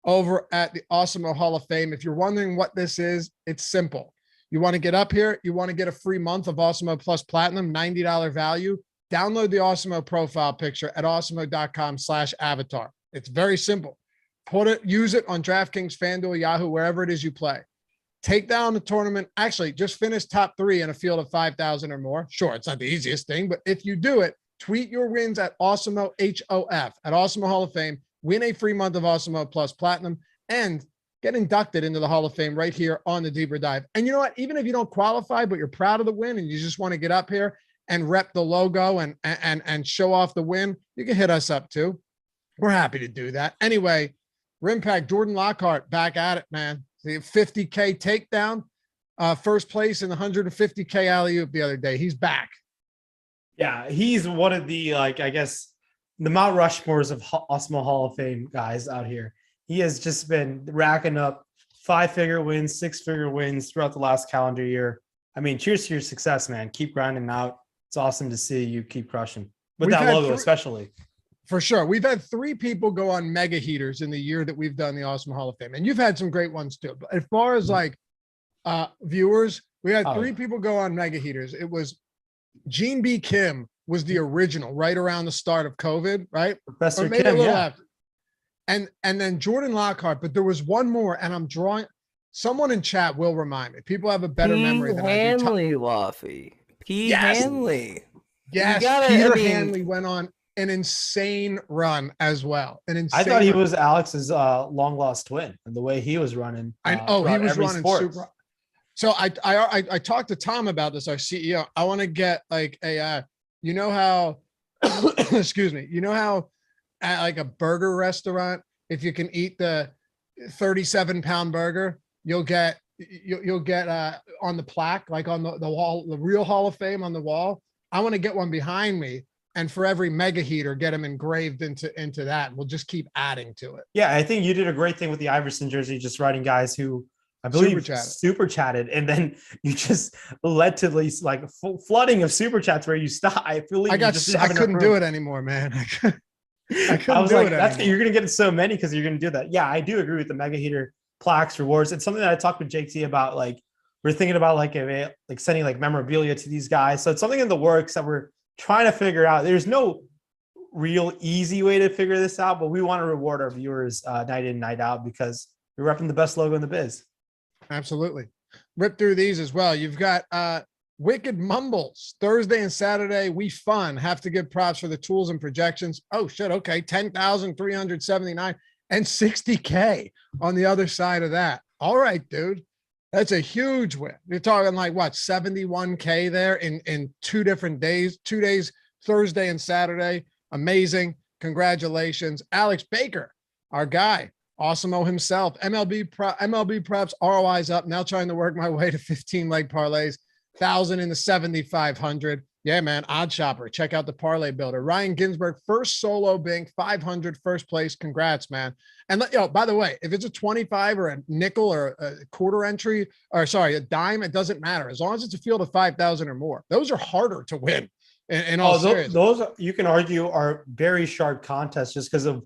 over at the Awesemo Hall of Fame. If you're wondering what this is, it's simple. You want to get up here, you want to get a free month of Awesemo Plus Platinum, $90 value. Download the Awesemo profile picture at awesemo.com/avatar. It's very simple. Use it on DraftKings, FanDuel, Yahoo, wherever it is you play. Take down the tournament. Actually, just finish top 3 in a field of 5,000 or more. Sure, it's not the easiest thing, but if you do it, tweet your wins at Awesemo, HOF, at Awesemo Hall of Fame. Win a free month of Awesemo Plus Platinum and get inducted into the Hall of Fame right here on the Deeper Dive. And you know what? Even if you don't qualify, but you're proud of the win and you just want to get up here and rep the logo and show off the win, you can hit us up too. We're happy to do that. Anyway, Rimpak, Jordan Lockhart back at it, man. The 50K takedown, first place in the 150K alley-oop the other day. He's back. Yeah, he's one of the, I guess, the Mount Rushmores of Awesemo Hall of Fame guys out here. He has just been racking up 5-figure wins, 6-figure wins throughout the last calendar year. I mean, cheers to your success, man. Keep grinding out. It's awesome to see you keep crushing with that logo, especially. For sure. We've had 3 people go on mega heaters in the year that we've done the Awesemo Hall of Fame. And you've had some great ones too. But as far as like viewers, we had 3 people go on mega heaters. It was Gene B. Kim was the original right around the start of COVID, right? Professor Kim, yeah. After. And then Jordan Lockhart, but there was one more, and I'm drawing. Someone in chat will remind me. People have a better memory than Hanley, I do. Laffy. Hanley. Yes, Peter Hanley went on an insane run as well. I thought he was Alex's long lost twin, and the way he was running. He was running super. So I talked to Tom about this, our CEO. I want to get like a you know how excuse me, you know how at like a burger restaurant, if you can eat the 37-pound burger, you'll get on the plaque, like on the wall, the real Hall of Fame on the wall. I want to get one behind me, and for every mega heater, get them engraved into that. We'll just keep adding to it. Yeah, I think you did a great thing with the Iverson jersey, just writing guys who I believe super chatted, and then you just led to these like flooding of super chats where you stop. I couldn't do it anymore, man. I was like, you're going to get so many because you're going to do that. Yeah, I do agree with the mega heater plaques, rewards. It's something that I talked with Jake T about. Like, we're thinking about like sending like memorabilia to these guys. So it's something in the works that we're trying to figure out. There's no real easy way to figure this out, but we want to reward our viewers night in, night out, because we're repping the best logo in the biz. Absolutely. Rip through these as well. You've got Wicked Mumbles Thursday and Saturday. We fun. Have to give props for the tools and projections. Oh shit. Okay. 10,379 and 60K on the other side of that. All right, dude. That's a huge win. You're talking like what, 71K there in 2 different days, 2 days, Thursday and Saturday. Amazing. Congratulations. Alex Baker, our guy. Awesemo himself. MLB props, ROI's up. Now trying to work my way to 15 leg parlays, 1,000 in the 7,500. Yeah, man. Odd Shopper. Check out the parlay builder. Ryan Ginsburg, first solo being 500, first place. Congrats, man. And by the way, if it's a 25 or a nickel or a quarter entry, or sorry, a dime, it doesn't matter. As long as it's a field of 5,000 or more, those are harder to win. In all seriousness. Those you can argue are very sharp contests just because of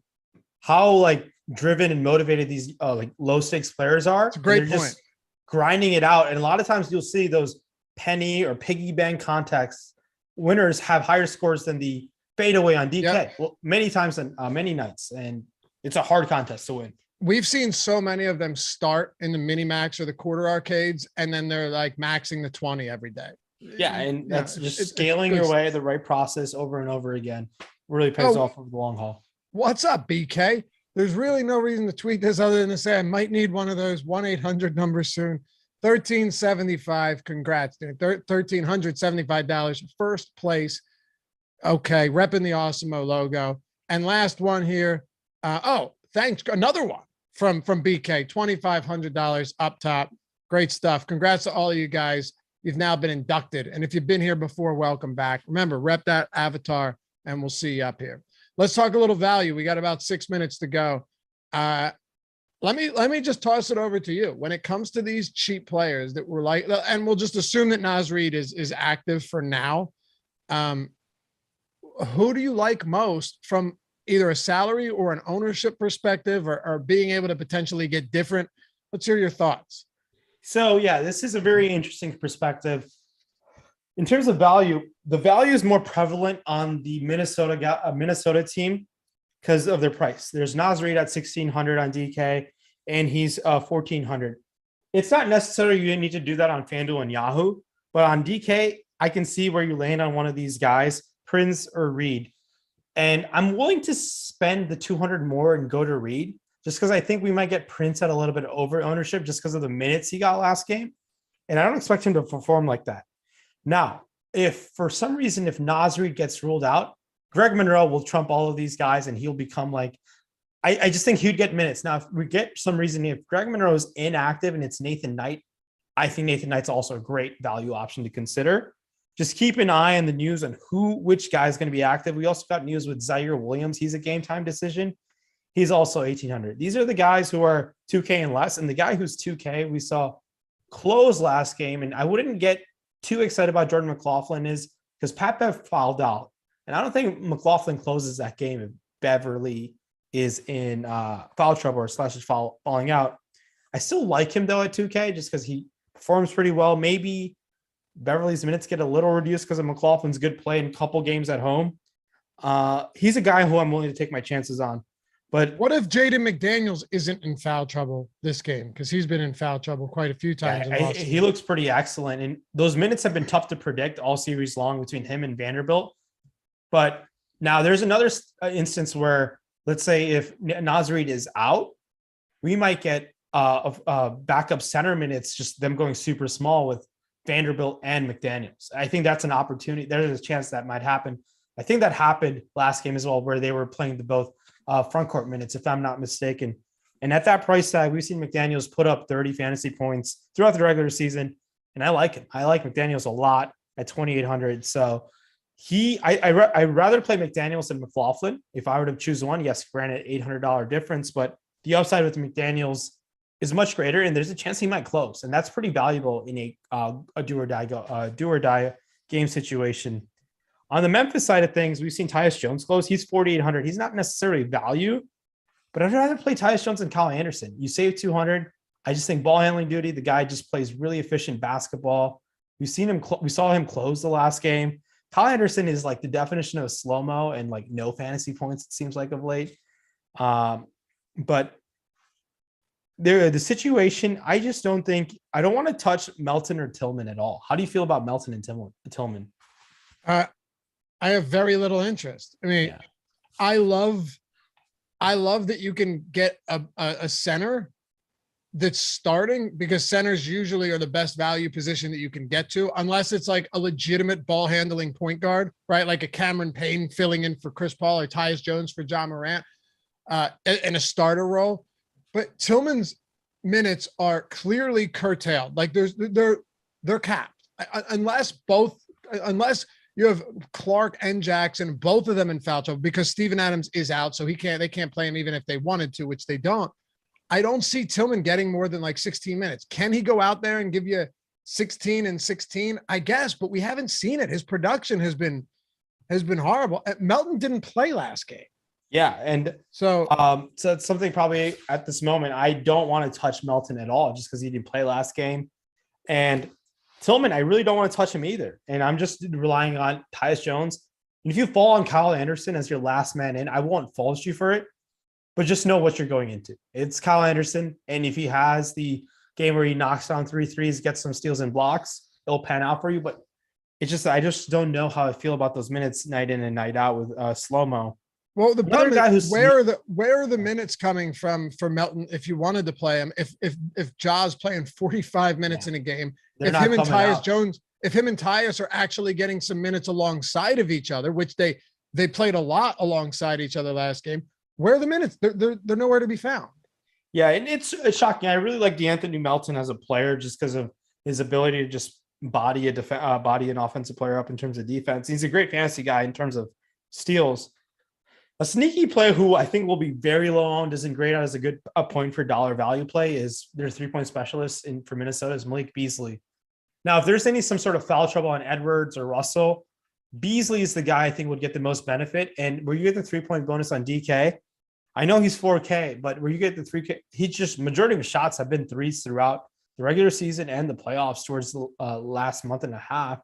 how like driven and motivated these like low stakes players are. It's a great point. Just grinding it out. And a lot of times you'll see those penny or piggy bank contests. Winners have higher scores than the fadeaway on DK. Yep. Well, many times and many nights, and it's a hard contest to win. We've seen so many of them start in the mini max or the quarter arcades, and then they're like maxing the 20 every day. Yeah, and that's just scaling your way, the right process over and over again. Really pays off over the long haul. What's up, BK? There's really no reason to tweet this other than to say I might need one of those 1-800 numbers soon. 1375. Congrats, dude. $1,375. First place. Okay. Repping the Awesemo logo. And last one here. Thanks. Another one from BK. $2,500 up top. Great stuff. Congrats to all of you guys. You've now been inducted. And if you've been here before, welcome back. Remember, rep that avatar and we'll see you up here. Let's talk a little value. We got about 6 minutes to go. Let me just toss it over to you. When it comes to these cheap players that were like, and we'll just assume that Naz Reid is active for now. Who do you like most from either a salary or an ownership perspective, or being able to potentially get different? Let's hear your thoughts. So yeah, this is a very interesting perspective. In terms of value, the value is more prevalent on the Minnesota team because of their price. There's Naz Reid at 1,600 on DK, and he's 1,400. It's not necessarily you need to do that on FanDuel and Yahoo, but on DK, I can see where you land on one of these guys, Prince or Reid. And I'm willing to spend the 200 more and go to Reid just because I think we might get Prince at a little bit over ownership just because of the minutes he got last game. And I don't expect him to perform like that. Now, if for some reason, if Naz Reid gets ruled out, Greg Monroe will trump all of these guys and he'll become like, I just think he'd get minutes. Now, if we get some reason, if Greg Monroe is inactive and it's Nathan Knight, I think Nathan Knight's also a great value option to consider. Just keep an eye on the news on which guy is going to be active. We also got news with Zaire Williams. He's a game time decision. He's also 1,800. These are the guys who are 2K and less. And the guy who's 2K, we saw close last game. And I wouldn't get too excited about Jordan McLaughlin is because Pat Bev fouled out. And I don't think McLaughlin closes that game if Beverly is in foul trouble or / is falling out. I still like him though at 2K just because he performs pretty well. Maybe Beverly's minutes get a little reduced because of McLaughlin's good play in a couple games at home. He's a guy who I'm willing to take my chances on. But what if Jaden McDaniels isn't in foul trouble this game? Because he's been in foul trouble quite a few times. Yeah, he looks pretty excellent. And those minutes have been tough to predict all series long between him and Vanderbilt. But now there's another instance where, let's say if Naz Reid is out, we might get backup center minutes, just them going super small with Vanderbilt and McDaniels. I think that's an opportunity. There's a chance that might happen. I think that happened last game as well, where they were playing both front court minutes, if I'm not mistaken. And at that price tag, we've seen McDaniels put up 30 fantasy points throughout the regular season. And I like him. I like McDaniels a lot at 2,800. So I'd rather play McDaniels than McLaughlin. If I were to choose one, yes, granted $800 difference, but the upside with McDaniels is much greater. And there's a chance he might close. And that's pretty valuable in a do or die game situation. On the Memphis side of things, we've seen Tyus Jones close. He's 4,800. He's not necessarily value, but I'd rather play Tyus Jones than Kyle Anderson. You save 200. I just think ball handling duty. The guy just plays really efficient basketball. We saw him close the last game. Kyle Anderson is like the definition of slow-mo and like no fantasy points, it seems like of late. But the situation, I don't want to touch Melton or Tillman at all. How do you feel about Melton and Tillman? I have very little interest. I mean, yeah. I love that you can get a center that's starting, because centers usually are the best value position that you can get to, unless it's like a legitimate ball handling point guard, right? Like a Cameron Payne filling in for Chris Paul or Tyus Jones for John Morant in a starter role. But Tillman's minutes are clearly curtailed. Like they're capped unless You have Clarke and Jackson, both of them in foul trouble because Steven Adams is out, so they can't play him even if they wanted to, which they don't. I don't see Tillman getting more than like 16 minutes. Can he go out there and give you 16 and 16? I guess, but we haven't seen it. His production has been horrible. Melton didn't play last game. Yeah, and so it's something probably at this moment I don't want to touch Melton at all just because he didn't play last game. And Tillman, I really don't want to touch him either. And I'm just relying on Tyus Jones. And if you fall on Kyle Anderson as your last man in, I won't fault you for it, but just know what you're going into. It's Kyle Anderson. And if he has the game where he knocks down 3 threes, gets some steals and blocks, it'll pan out for you. But it's just, I just don't know how I feel about those minutes night in and night out with Slow-Mo. Well, the problem guy who's where are the minutes coming from for Melton if you wanted to play him? If Ja's playing 45 minutes in a game, if him and Tyus are actually getting some minutes alongside of each other, which they played a lot alongside each other last game, where are the minutes? They're nowhere to be found. Yeah, and it's shocking. I really like DeAnthony Melton as a player just because of his ability to just body an offensive player up in terms of defense. He's a great fantasy guy in terms of steals. A sneaky player who I think will be very low owned, isn't great out as a point for dollar value play is their 3-point specialist for Minnesota is Malik Beasley. Now, if there's some sort of foul trouble on Edwards or Russell, Beasley is the guy I think would get the most benefit. And where you get the 3-point bonus on DK, I know he's 4K, but where you get the 3K, majority of his shots have been threes throughout the regular season and the playoffs towards the last month and a half,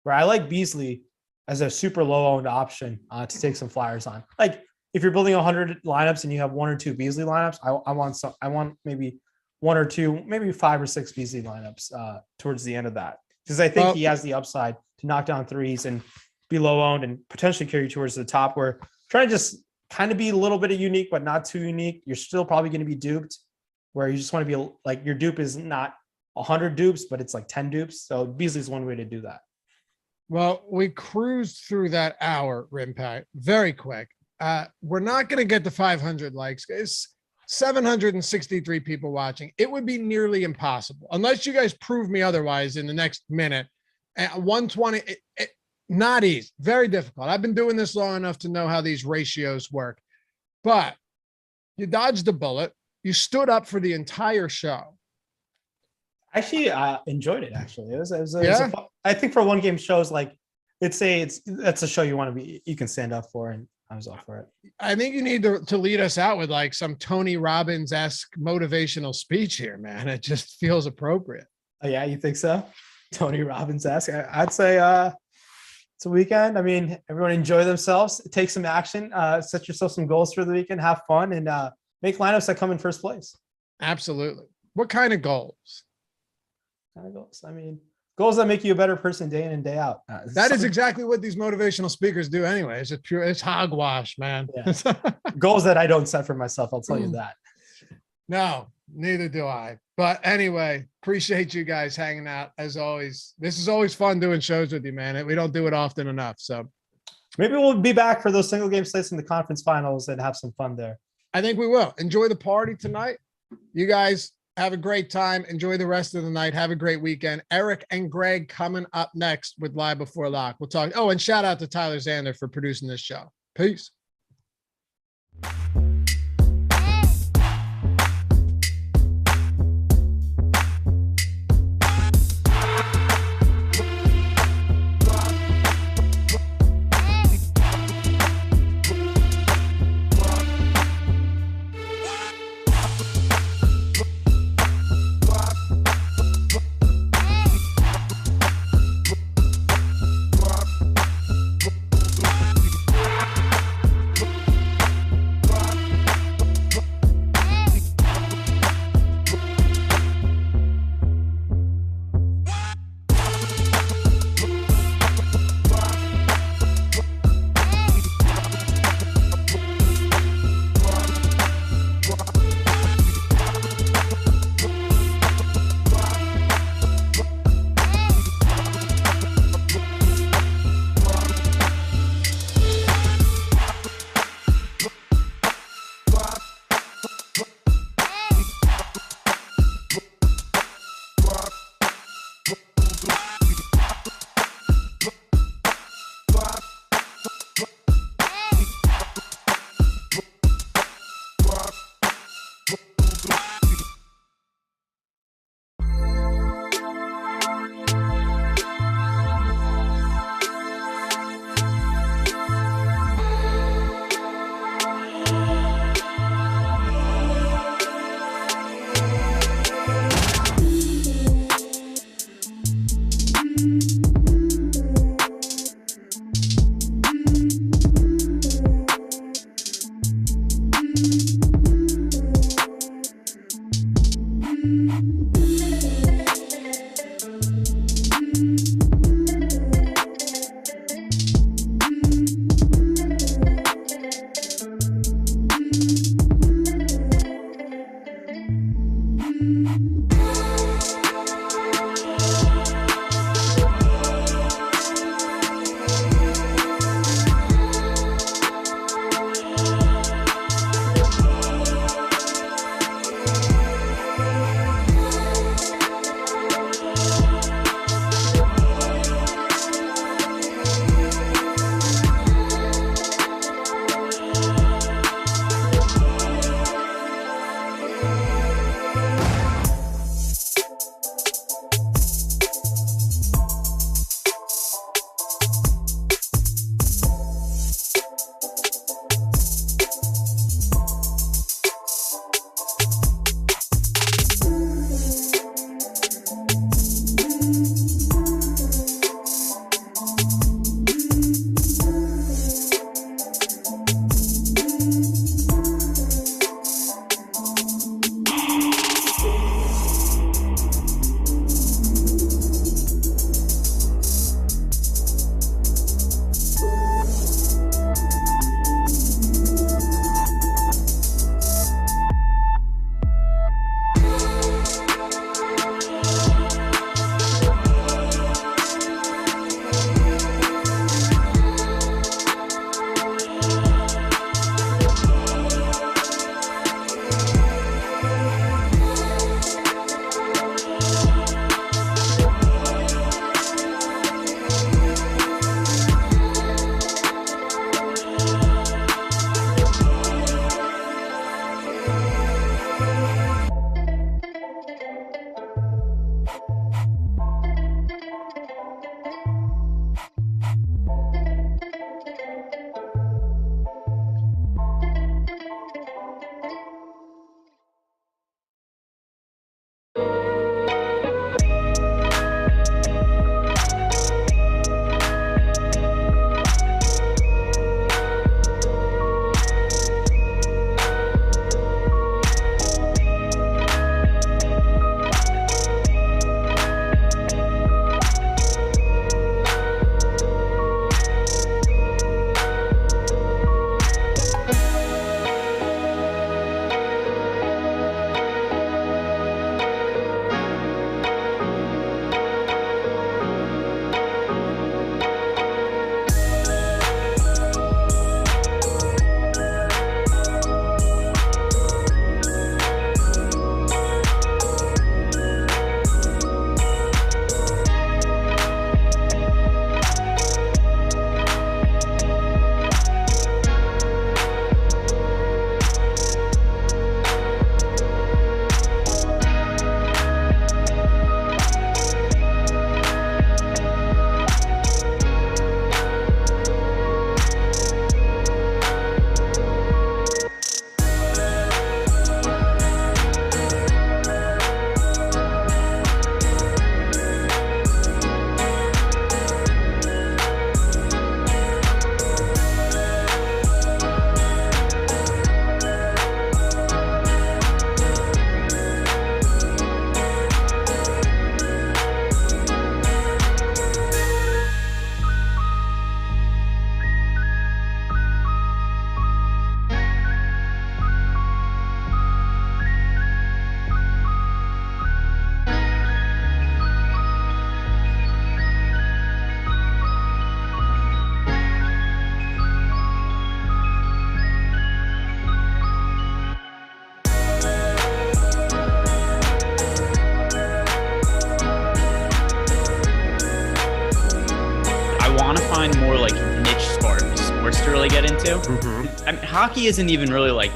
where I like Beasley as a super low owned option to take some flyers on. Like if you're building 100 lineups and you have 1 or 2 Beasley lineups, I want maybe 1 or 2, maybe 5 or 6 Beasley lineups towards the end of that. Because I think he has the upside to knock down threes and be low owned and potentially carry towards the top, where trying to just kind of be a little bit of unique, but not too unique. You're still probably going to be duped, where you just want to be like, your dupe is not 100 dupes, but it's like 10 dupes. So Beasley's one way to do that. Well, we cruised through that hour, Rimpat, very quick. We're not going to get the 500 likes. It's 763 people watching. It would be nearly impossible unless you guys prove me otherwise in the next minute. At 120, not easy, very difficult. I've been doing this long enough to know how these ratios work, but you dodged a bullet. You stood up for the entire show. Actually, enjoyed it. Actually, it was I think for one game shows, like that's a show you can stand up for, and I was all for it. I think you need to lead us out with like some Tony Robbins-esque motivational speech here, man. It just feels appropriate. Oh yeah, you think so? Tony Robbins-esque. I'd say it's a weekend. I mean, everyone enjoy themselves, take some action, set yourself some goals for the weekend, have fun, and make lineups that come in first place. Absolutely. What kind of goals? Goals. I mean, goals that make you a better person day in and day out. That is exactly what these motivational speakers do anyway. It's hogwash, man. Yeah. Goals that I don't set for myself. I'll tell you that. No, neither do I. But anyway, appreciate you guys hanging out as always. This is always fun doing shows with you, man. We don't do it often enough. So maybe we'll be back for those single game slates in the conference finals and have some fun there. I think we will. Enjoy the party tonight. You guys have a great time. Enjoy the rest of the night. Have a great weekend. Eric and Greg coming up next with Live Before Lock. We'll talk. Oh, and shout out to Tyler Zander for producing this show. Peace. sports to really get into. Mm-hmm. I mean, hockey isn't even really like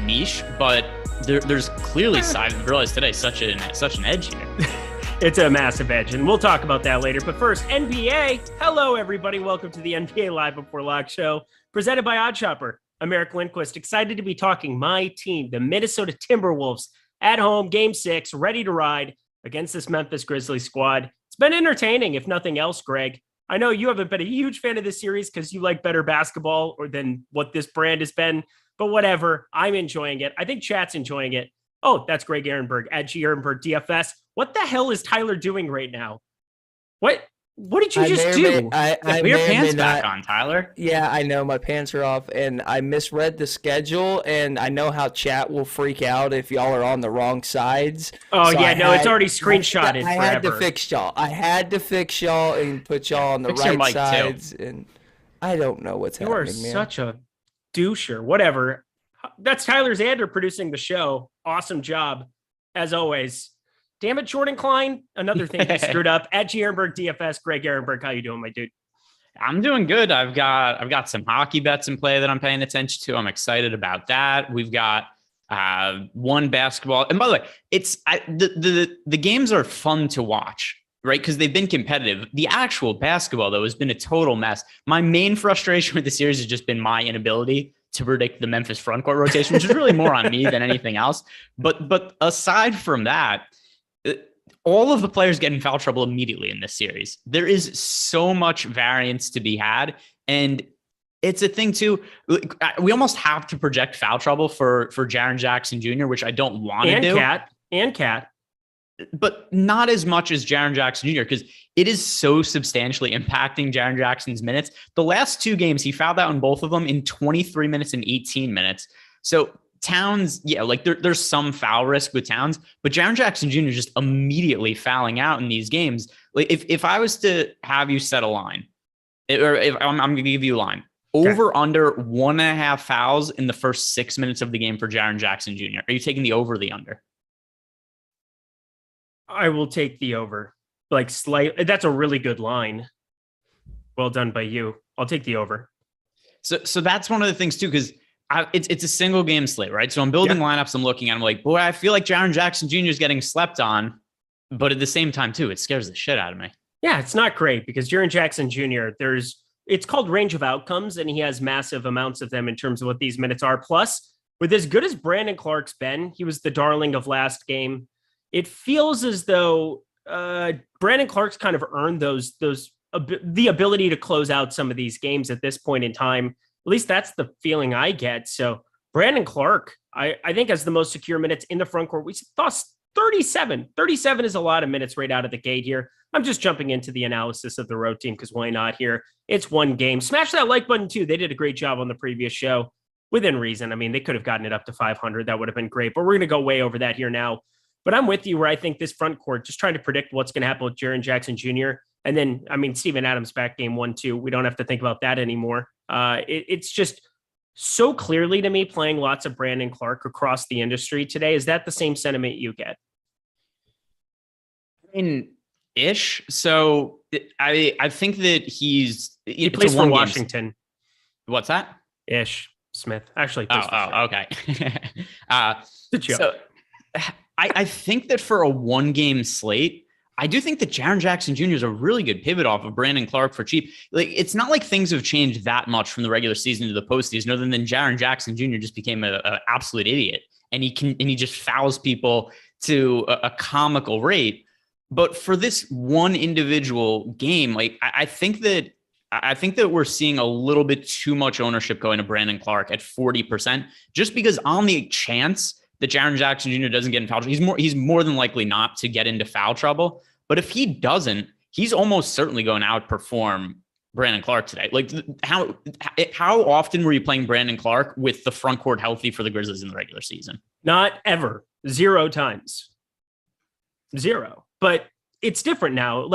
niche, but there's clearly I didn't realize today such an edge here. It's a massive edge, and we'll talk about that later. But first, NBA. Hello, everybody. Welcome to the NBA Live Before Lock show, presented by OddsShopper. I'm Eric Lindquist, excited to be talking my team, the Minnesota Timberwolves, at home, Game 6, ready to ride against this Memphis Grizzlies squad. It's been entertaining, if nothing else, Greg. I know you haven't been a huge fan of this series because you like better basketball than what this brand has been, but whatever. I'm enjoying it. I think chat's enjoying it. Oh, that's Greg Ehrenberg at Ehrenberg DFS. What the hell is Tyler doing right now? What did you just do? Put your pants back on, Tyler. Yeah, I know my pants are off, and I misread the schedule, and I know how chat will freak out if y'all are on the wrong sides. Oh, so it's already screenshotted. I had to fix y'all and put y'all on the right sides, and I don't know what's happening, man. You are such a doucher. Whatever. That's Tyler Zander producing the show. Awesome job, as always. Damn it, Jordan Klein. Another thing he screwed up. At Ehrenberg DFS, Greg Ehrenberg, how you doing, my dude? I'm doing good. I've got some hockey bets in play that I'm paying attention to. I'm excited about that. We've got one basketball. And by the way, the games are fun to watch, right? Because they've been competitive. The actual basketball, though, has been a total mess. My main frustration with the series has just been my inability to predict the Memphis frontcourt rotation, which is really more on me than anything else. But aside from that, all of the players get in foul trouble immediately in this series. There is so much variance to be had. And it's a thing too. We almost have to project foul trouble for Jaren Jackson Jr., which I don't want to do. And Cat. But not as much as Jaren Jackson Jr., because it is so substantially impacting Jaren Jackson's minutes. The last two games, he fouled out in both of them in 23 minutes and 18 minutes. So Towns, there's some foul risk with Towns, but Jaren Jackson Jr. just immediately fouling out in these games. Like if I was to have you set a line, or if I'm going to give you a line, over under 1.5 fouls in the first 6 minutes of the game for Jaren Jackson Jr. Are you taking the over or the under? I will take the over. That's a really good line. Well done by you. I'll take the over. So that's one of the things too, because it's a single game slate, right? So I'm building lineups. I'm looking at. I'm like, boy, I feel like Jaren Jackson Jr. is getting slept on, but at the same time, too, it scares the shit out of me. Yeah, it's not great because Jaren Jackson Jr. It's called range of outcomes, and he has massive amounts of them in terms of what these minutes are. Plus, with as good as Brandon Clarke's been, he was the darling of last game. It feels as though Brandon Clarke's kind of earned the ability to close out some of these games at this point in time. At least that's the feeling I get. So Brandon Clarke, I think, has the most secure minutes in the front court. We thought 37. 37 is a lot of minutes right out of the gate here. I'm just jumping into the analysis of the road team because why not here? It's one game. Smash that like button too. They did a great job on the previous show within reason. I mean, they could have gotten it up to 500. That would have been great, but we're going to go way over that here now. But I'm with you where I think this front court, just trying to predict what's going to happen with Jaren Jackson Jr. And then, Steven Adams back game 1-2. We don't have to think about that anymore. It's just so clearly to me playing lots of Brandon Clarke across the industry today. Is that the same sentiment you get? Ish. So I think that he plays for Washington. What's that? Ish Smith. Actually. Okay. The joke. So I think that for a one game slate, I do think that Jaren Jackson Jr. is a really good pivot off of Brandon Clarke for cheap. It's not like things have changed that much from the regular season to the postseason, other than Jaren Jackson Jr. just became an absolute idiot, and he just fouls people to a comical rate. But for this one individual game, I think that we're seeing a little bit too much ownership going to Brandon Clarke at 40%, just because on the chance that Jaren Jackson Jr. doesn't get in foul trouble, he's more than likely not to get into foul trouble. But if he doesn't, he's almost certainly going to outperform Brandon Clarke today. How often were you playing Brandon Clarke with the front court healthy for the Grizzlies in the regular season? Not ever. 0 times. 0. But it's different now.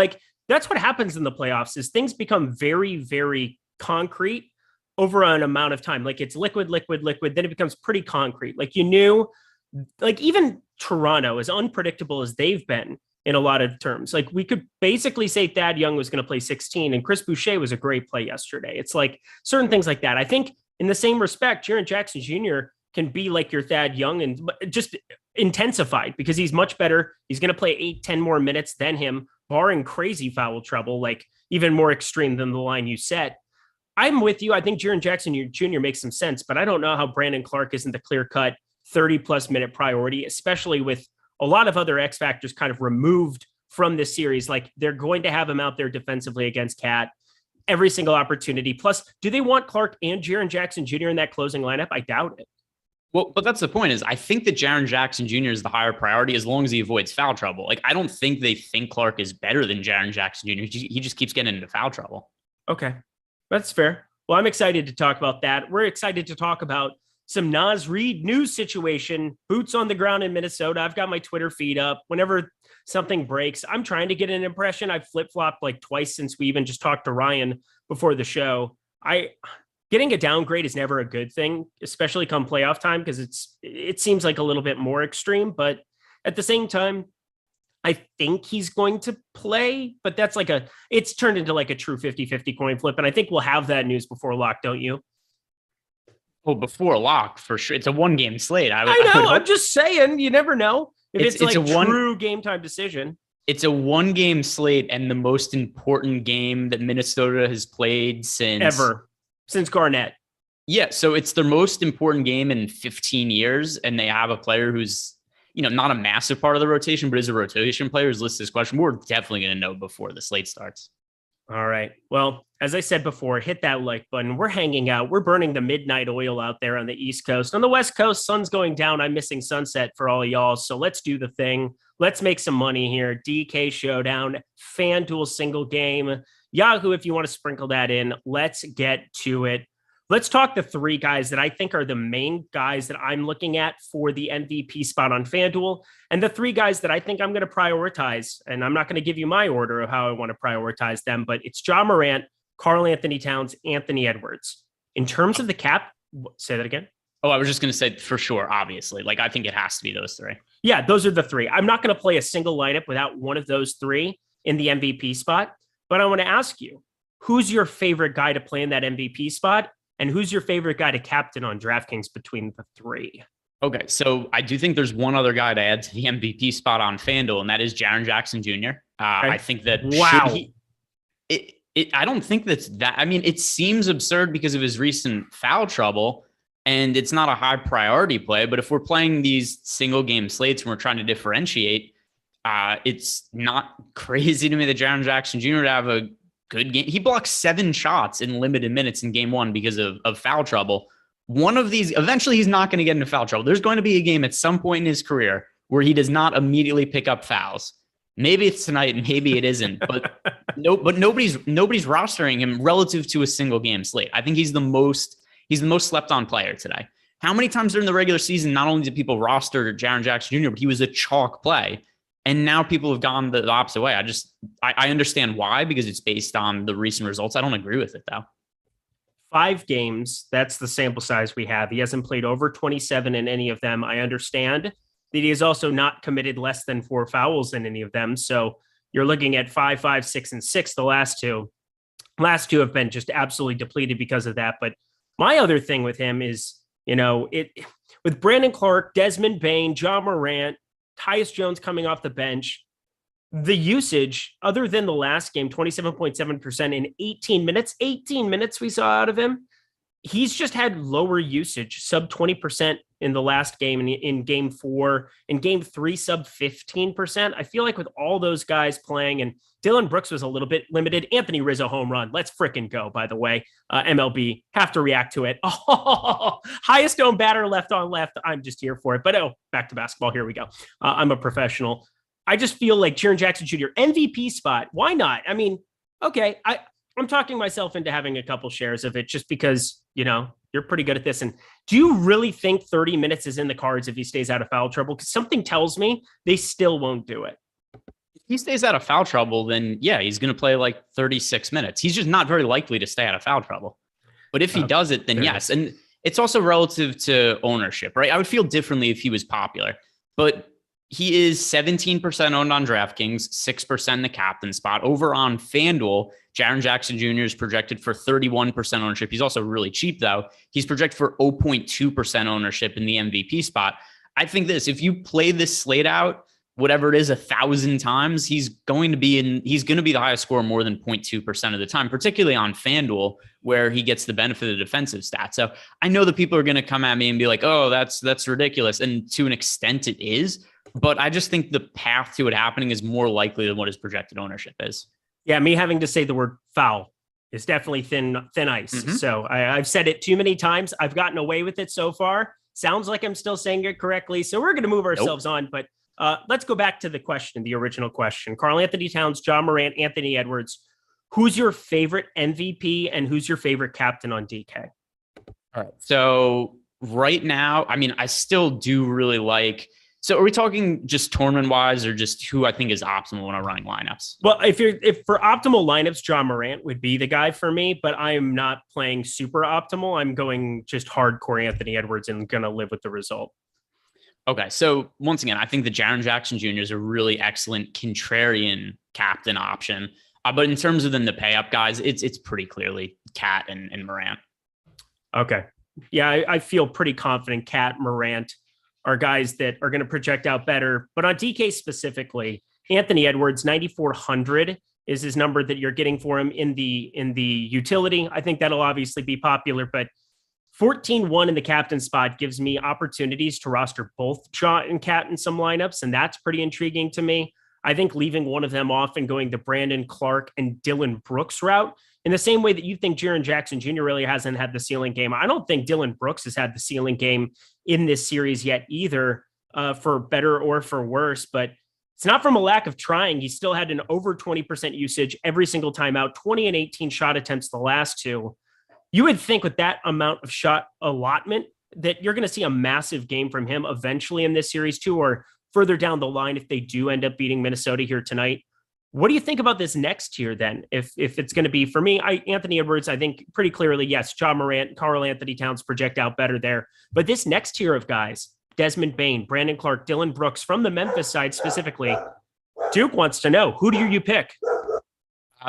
That's what happens in the playoffs is things become very, very concrete over an amount of time. It's liquid, then it becomes pretty concrete. You knew, even Toronto, as unpredictable as they've been in a lot of terms. Like we could basically say Thad Young was going to play 16 and Chris Boucher was a great play yesterday. It's like certain things like that. I think in the same respect, Jaren Jackson Jr. can be like your Thad Young and just intensified because he's much better. He's going to play 8-10 more minutes than him, barring crazy foul trouble, like even more extreme than the line you set. I'm with you. I think Jaren Jackson Jr. makes some sense, but I don't know how Brandon Clarke isn't the clear-cut 30-plus minute priority, especially with a lot of other X factors kind of removed from this series. Like they're going to have him out there defensively against Cat every single opportunity. Plus, do they want Clarke and Jaren Jackson Jr. in that closing lineup? I doubt it. Well, but that's the point is I think that Jaren Jackson Jr. is the higher priority as long as he avoids foul trouble. Like, I don't think they think Clarke is better than Jaren Jackson Jr. He just keeps getting into foul trouble. Okay. That's fair. Well, I'm excited to talk about that. We're excited to talk about some Naz Reid news situation, boots on the ground in Minnesota. I've got my Twitter feed up. Whenever something breaks, I'm trying to get an impression. I've flip-flopped like twice since we even just talked to Ryan before the show. Getting a downgrade is never a good thing, especially come playoff time, because it seems like a little bit more extreme. But at the same time, I think he's going to play, but that's it's turned into like a true 50-50 coin flip. And I think we'll have that news before lock, don't you? Oh, before lock, for sure. It's a one-game slate. I know. I'm just saying, you never know. If it's like a true game time decision. It's a one-game slate and the most important game that Minnesota has played since Garnett. Yeah, so it's their most important game in 15 years, and they have a player who's, not a massive part of the rotation, but is a rotation player who's listed as question. We're definitely going to know before the slate starts. All right. Well, as I said before, hit that like button. We're hanging out. We're burning the midnight oil out there on the East Coast. On the West Coast, sun's going down. I'm missing sunset for all y'all. So let's do the thing. Let's make some money here. DK Showdown, FanDuel single game, Yahoo, if you want to sprinkle that in. Let's get to it. Let's talk the three guys that I think are the main guys that I'm looking at for the MVP spot on FanDuel, and the three guys that I think I'm going to prioritize. And I'm not going to give you my order of how I want to prioritize them, but it's Ja Morant, Karl Anthony Towns, Anthony Edwards. In terms of the cap, say that again. Oh, I was just going to say for sure, obviously. Like, I think it has to be those three. Yeah, those are the three. I'm not going to play a single lineup without one of those three in the MVP spot. But I want to ask you, who's your favorite guy to play in that MVP spot? And who's your favorite guy to captain on DraftKings between the three? Okay, so I do think there's one other guy to add to the MVP spot on FanDuel, and that is Jaren Jackson Jr. Okay. I think that I don't think that's that. I mean, it seems absurd because of his recent foul trouble, and it's not a high priority play. But if we're playing these single game slates and we're trying to differentiate, it's not crazy to me that Jaren Jackson Jr. to have a good game. He blocked 7 shots in limited minutes in game 1 because of foul trouble. One of these, eventually he's not going to get into foul trouble. There's going to be a game at some point in his career where he does not immediately pick up fouls. Maybe it's tonight and maybe it isn't, but nobody's rostering him relative to a single game slate. I think he's the most slept on player today. How many times during the regular season, not only did people roster Jaren Jackson Jr., but he was a chalk play. And now people have gone the opposite way. I understand why, because it's based on the recent results. I don't agree with it, though. 5 games, that's the sample size we have. He hasn't played over 27 in any of them. I understand that he has also not committed less than 4 fouls in any of them. So you're looking at 5, 5, 6, and 6, the last two. Last two have been just absolutely depleted because of that. But my other thing with him is, with Brandon Clarke, Desmond Bane, Ja Morant, Tyus Jones coming off the bench, the usage, other than the last game, 27.7% in 18 minutes we saw out of him. He's just had lower usage, sub 20% in the last game, in game 4, in game 3, sub 15%. I feel like with all those guys playing, and Dylan Brooks was a little bit limited. Anthony Rizzo home run. Let's fricking go, by the way. MLB, have to react to it. Oh, highest owned batter left on left. I'm just here for it. But back to basketball. Here we go. I'm a professional. I just feel like Jaren Jackson Jr. MVP spot. Why not? I mean, okay, I'm talking myself into having a couple shares of it just because, you're pretty good at this. And do you really think 30 minutes is in the cards if he stays out of foul trouble? Because something tells me they still won't do it. If he stays out of foul trouble, then yeah, he's going to play like 36 minutes. He's just not very likely to stay out of foul trouble. But if he does it, then yes. And it's also relative to ownership, right? I would feel differently if he was popular. But He is 17% owned on DraftKings, 6% in the captain spot. Over on FanDuel, Jaren Jackson Jr. is projected for 31% ownership. He's also really cheap, though. He's projected for 0.2% ownership in the MVP spot. I think if you play this slate out, whatever it is, 1,000 times, he's going to be the highest scorer more than 0.2% of the time, particularly on FanDuel, where he gets the benefit of the defensive stats. So I know that people are going to come at me and be like, oh, that's ridiculous. And to an extent it is, but I just think the path to it happening is more likely than what his projected ownership is. Yeah, me having to say the word foul is definitely thin ice. Mm-hmm. So I've said it too many times. I've gotten away with it so far. Sounds like I'm still saying it correctly. So we're going to move ourselves on, but let's go back to the original question. Karl-Anthony Towns, John Morant, Anthony Edwards. Who's your favorite MVP and who's your favorite captain on DK? All right. So right now, I mean, I still do really like. So are we talking just tournament wise or just who I think is optimal when I'm running lineups? Well, if for optimal lineups, John Morant would be the guy for me, but I'm not playing super optimal. I'm going just hardcore Anthony Edwards and going to live with the result. Okay, so once again, I think the Jaren Jackson Jr. is a really excellent contrarian captain option. But in terms of then the pay up guys, it's pretty clearly Cat and Morant. Okay. Yeah, I feel pretty confident Cat, Morant are guys that are going to project out better. But on DK specifically, Anthony Edwards, 9,400 is his number that you're getting for him in the utility. I think that'll obviously be popular, but 14-1 in the captain spot gives me opportunities to roster both John and Cat in some lineups, and that's pretty intriguing to me. I think leaving one of them off and going the Brandon Clarke and Dillon Brooks route, in the same way that you think Jaren Jackson Jr. really hasn't had the ceiling game, I don't think Dillon Brooks has had the ceiling game in this series yet either, for better or for worse. But it's not from a lack of trying. He still had an over 20% usage every single time out, 20 and 18 shot attempts the last two. You would think with that amount of shot allotment that you're going to see a massive game from him eventually in this series too, or further down the line if they do end up beating Minnesota here tonight. What do you think about this next tier then? If it's going to be, for me, Anthony Edwards, I think pretty clearly, yes, John Morant, Karl-Anthony Towns project out better there. But this next tier of guys, Desmond Bane, Brandon Clarke, Dillon Brooks, from the Memphis side specifically, Duke wants to know, who do you pick?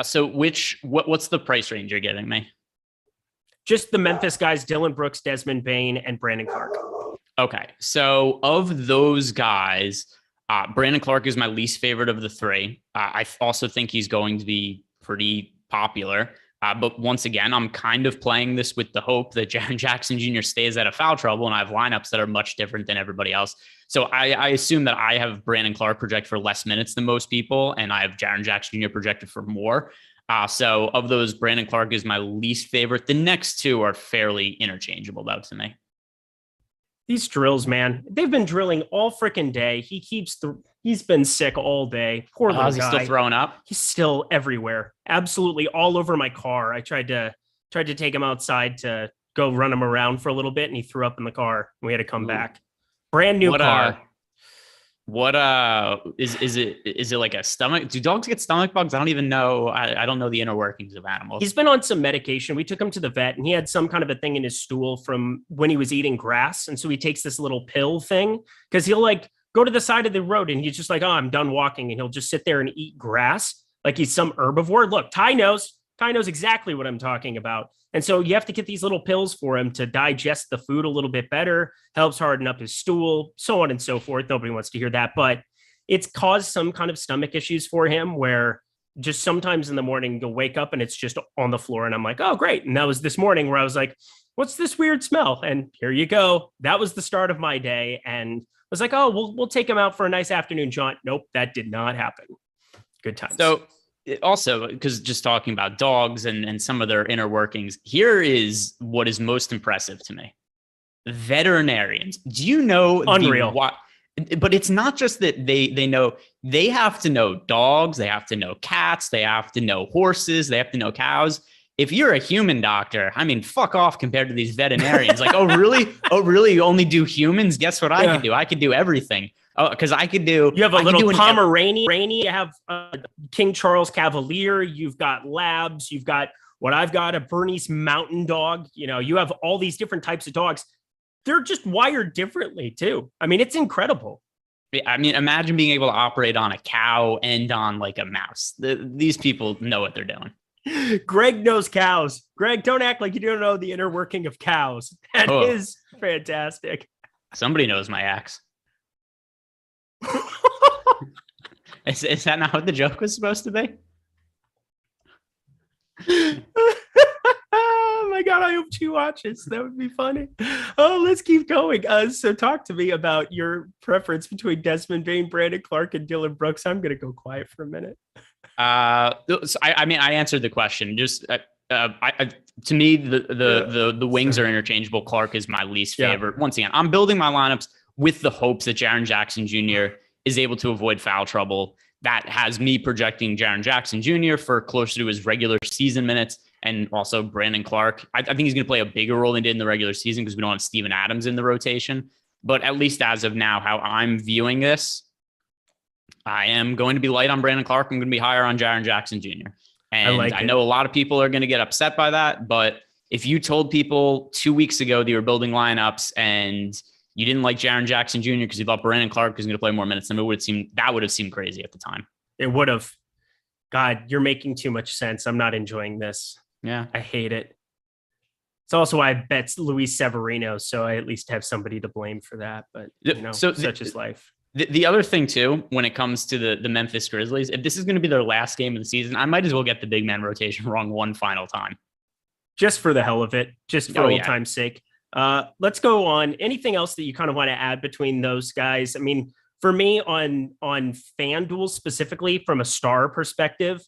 So what's the price range you're giving me? Just the Memphis guys, Dillon Brooks, Desmond Bane, and Brandon Clarke. Okay. So of those guys, Brandon Clarke is my least favorite of the three. I also think he's going to be pretty popular. But once again, I'm kind of playing this with the hope that Jaren Jackson Jr. stays out of foul trouble, and I have lineups that are much different than everybody else. So I assume that I have Brandon Clarke project for less minutes than most people, and I have Jaren Jackson Jr. projected for more. So of those, Brandon Clarke is my least favorite. The next two are fairly interchangeable, though, to me. These drills, man, they've been drilling all freaking day. He's been sick all day. Poor little guy. Is he still throwing up? He's still everywhere. Absolutely all over my car. I tried to take him outside to go run him around for a little bit, and he threw up in the car. We had to come back. Brand new car. What is it like a stomach? Do dogs get stomach bugs? I don't even know. I don't know the inner workings of animals. He's been on some medication. We took him to the vet, and he had some kind of a thing in his stool from when he was eating grass. And so he takes this little pill thing because he'll like go to the side of the road and he's just like, oh, I'm done walking. And he'll just sit there and eat grass like he's some herbivore. Look, Ty knows exactly what I'm talking about. And so you have to get these little pills for him to digest the food a little bit better, helps harden up his stool, so on and so forth. Nobody wants to hear that, but it's caused some kind of stomach issues for him where just sometimes in the morning you'll wake up and it's just on the floor. And I'm like, oh, great. And that was this morning where I was like, what's this weird smell? And here you go. That was the start of my day. And I was like, oh, we'll take him out for a nice afternoon jaunt. Nope, that did not happen. Good times. So also, because just talking about dogs and some of their inner workings, here is what is most impressive to me. Veterinarians. Do you know? Unreal. But it's not just that they know. They have to know dogs. They have to know cats. They have to know horses. They have to know cows. If you're a human doctor, I mean, fuck off compared to these veterinarians. Like, oh, really? Oh, really? You only do humans? Guess what I can do? I can do everything. Oh, because I could do. You have a little Pomeranian. You have King Charles Cavalier. You've got Labs. You've got what I've got, a Bernese Mountain Dog. You know, you have all these different types of dogs. They're just wired differently too. I mean, it's incredible. I mean, imagine being able to operate on a cow and on like a mouse. These people know what they're doing. Greg knows cows. Greg, don't act like you don't know the inner working of cows. That is fantastic. Somebody knows my axe. Is that not what the joke was supposed to be? Oh my God, I hope she watches. That would be funny. Oh, let's keep going. So talk to me about your preference between Desmond Bain, Brandon Clarke, and Dillon Brooks. I'm going to go quiet for a minute. So I mean, I answered the question. Just to me, the wings are interchangeable. Clarke is my least favorite. Once again, I'm building my lineups with the hopes that Jaren Jackson Jr. is able to avoid foul trouble. That has me projecting Jaren Jackson Jr. for closer to his regular season minutes, and also Brandon Clarke. I think he's going to play a bigger role than he did in the regular season because we don't have Steven Adams in the rotation. But at least as of now, how I'm viewing this, I am going to be light on Brandon Clarke. I'm going to be higher on Jaren Jackson Jr. And I know a lot of people are going to get upset by that, but if you told people 2 weeks ago that you were building lineups and you didn't like Jaren Jackson Jr. because you thought Brandon Clarke was going to play more minutes, then that would have seemed crazy at the time. It would have. God, you're making too much sense. I'm not enjoying this. Yeah. I hate it. It's also why I bet Luis Severino, so I at least have somebody to blame for that. But, such is life. The other thing, too, when it comes to the Memphis Grizzlies, if this is going to be their last game of the season, I might as well get the big man rotation wrong one final time. Just for the hell of it, just for old time's sake. Let's go on. Anything else that you kind of want to add between those guys? I mean, for me on FanDuel specifically, from a star perspective,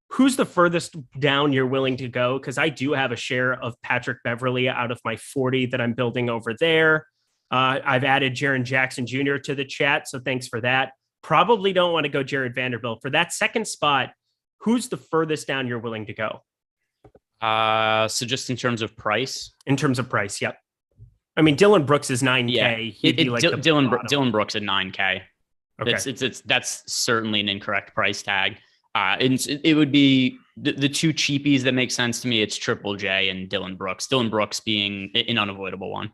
who's the furthest down you're willing to go? Because I do have a share of Patrick Beverley out of my 40 that I'm building over there. I've added Jaren Jackson Jr. to the chat, so thanks for that. Probably don't want to go Jared Vanderbilt. For that second spot, who's the furthest down you're willing to go? So just in terms of price? In terms of price, yep. I mean, Dillon Brooks is 9K. Yeah. Dillon Brooks at 9K. Okay. That's certainly an incorrect price tag. It would be the two cheapies that make sense to me. It's Triple J and Dillon Brooks. Dillon Brooks being an unavoidable one.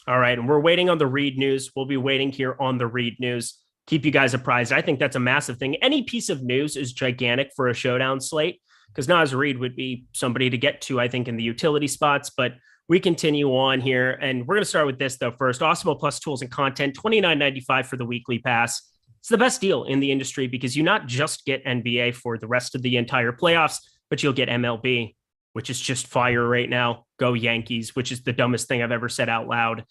All right. And we're waiting on the Reed news. We'll be waiting here on the Reed news. Keep you guys apprised. I think that's a massive thing. Any piece of news is gigantic for a showdown slate because Naz Reed would be somebody to get to, I think, in the utility spots. But we continue on here. And we're going to start with this, though, first. Awesemo Plus tools and content, $29.95 for the weekly pass. It's the best deal in the industry because you not just get NBA for the rest of the entire playoffs, but you'll get MLB, which is just fire right now. Go Yankees, which is the dumbest thing I've ever said out loud.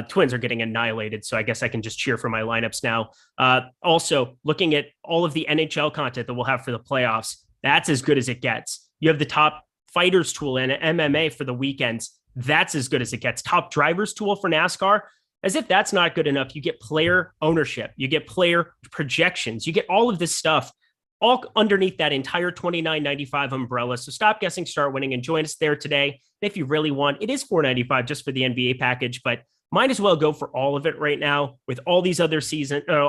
Twins are getting annihilated, so I guess I can just cheer for my lineups now. Also, looking at all of the NHL content that we'll have for the playoffs, that's as good as it gets. You have the top fighters tool in MMA for the weekends. That's as good as it gets. Top drivers tool for NASCAR. As if that's not good enough, you get player ownership, you get player projections, you get all of this stuff all underneath that entire $29.95 umbrella. So stop guessing, start winning, and join us there today. And if you really want, it is $4.95 just for the NBA package, but might as well go for all of it right now with all these other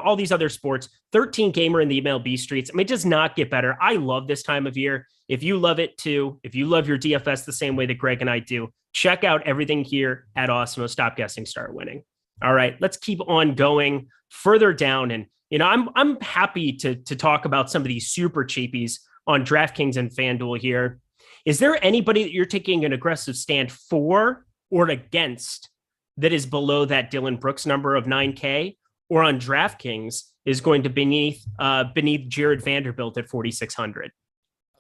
all these other sports. 13 gamer in the MLB streets. I mean, it does not get better. I love this time of year. If you love it too, if you love your DFS the same way that Greg and I do, check out everything here at Awesemo. Stop guessing, start winning. All right, let's keep on going further down. And, I'm happy to talk about some of these super cheapies on DraftKings and FanDuel here. Is there anybody that you're taking an aggressive stand for or against that is below that Dillon Brooks number of 9K, or on DraftKings is going to beneath Jared Vanderbilt at 4,600?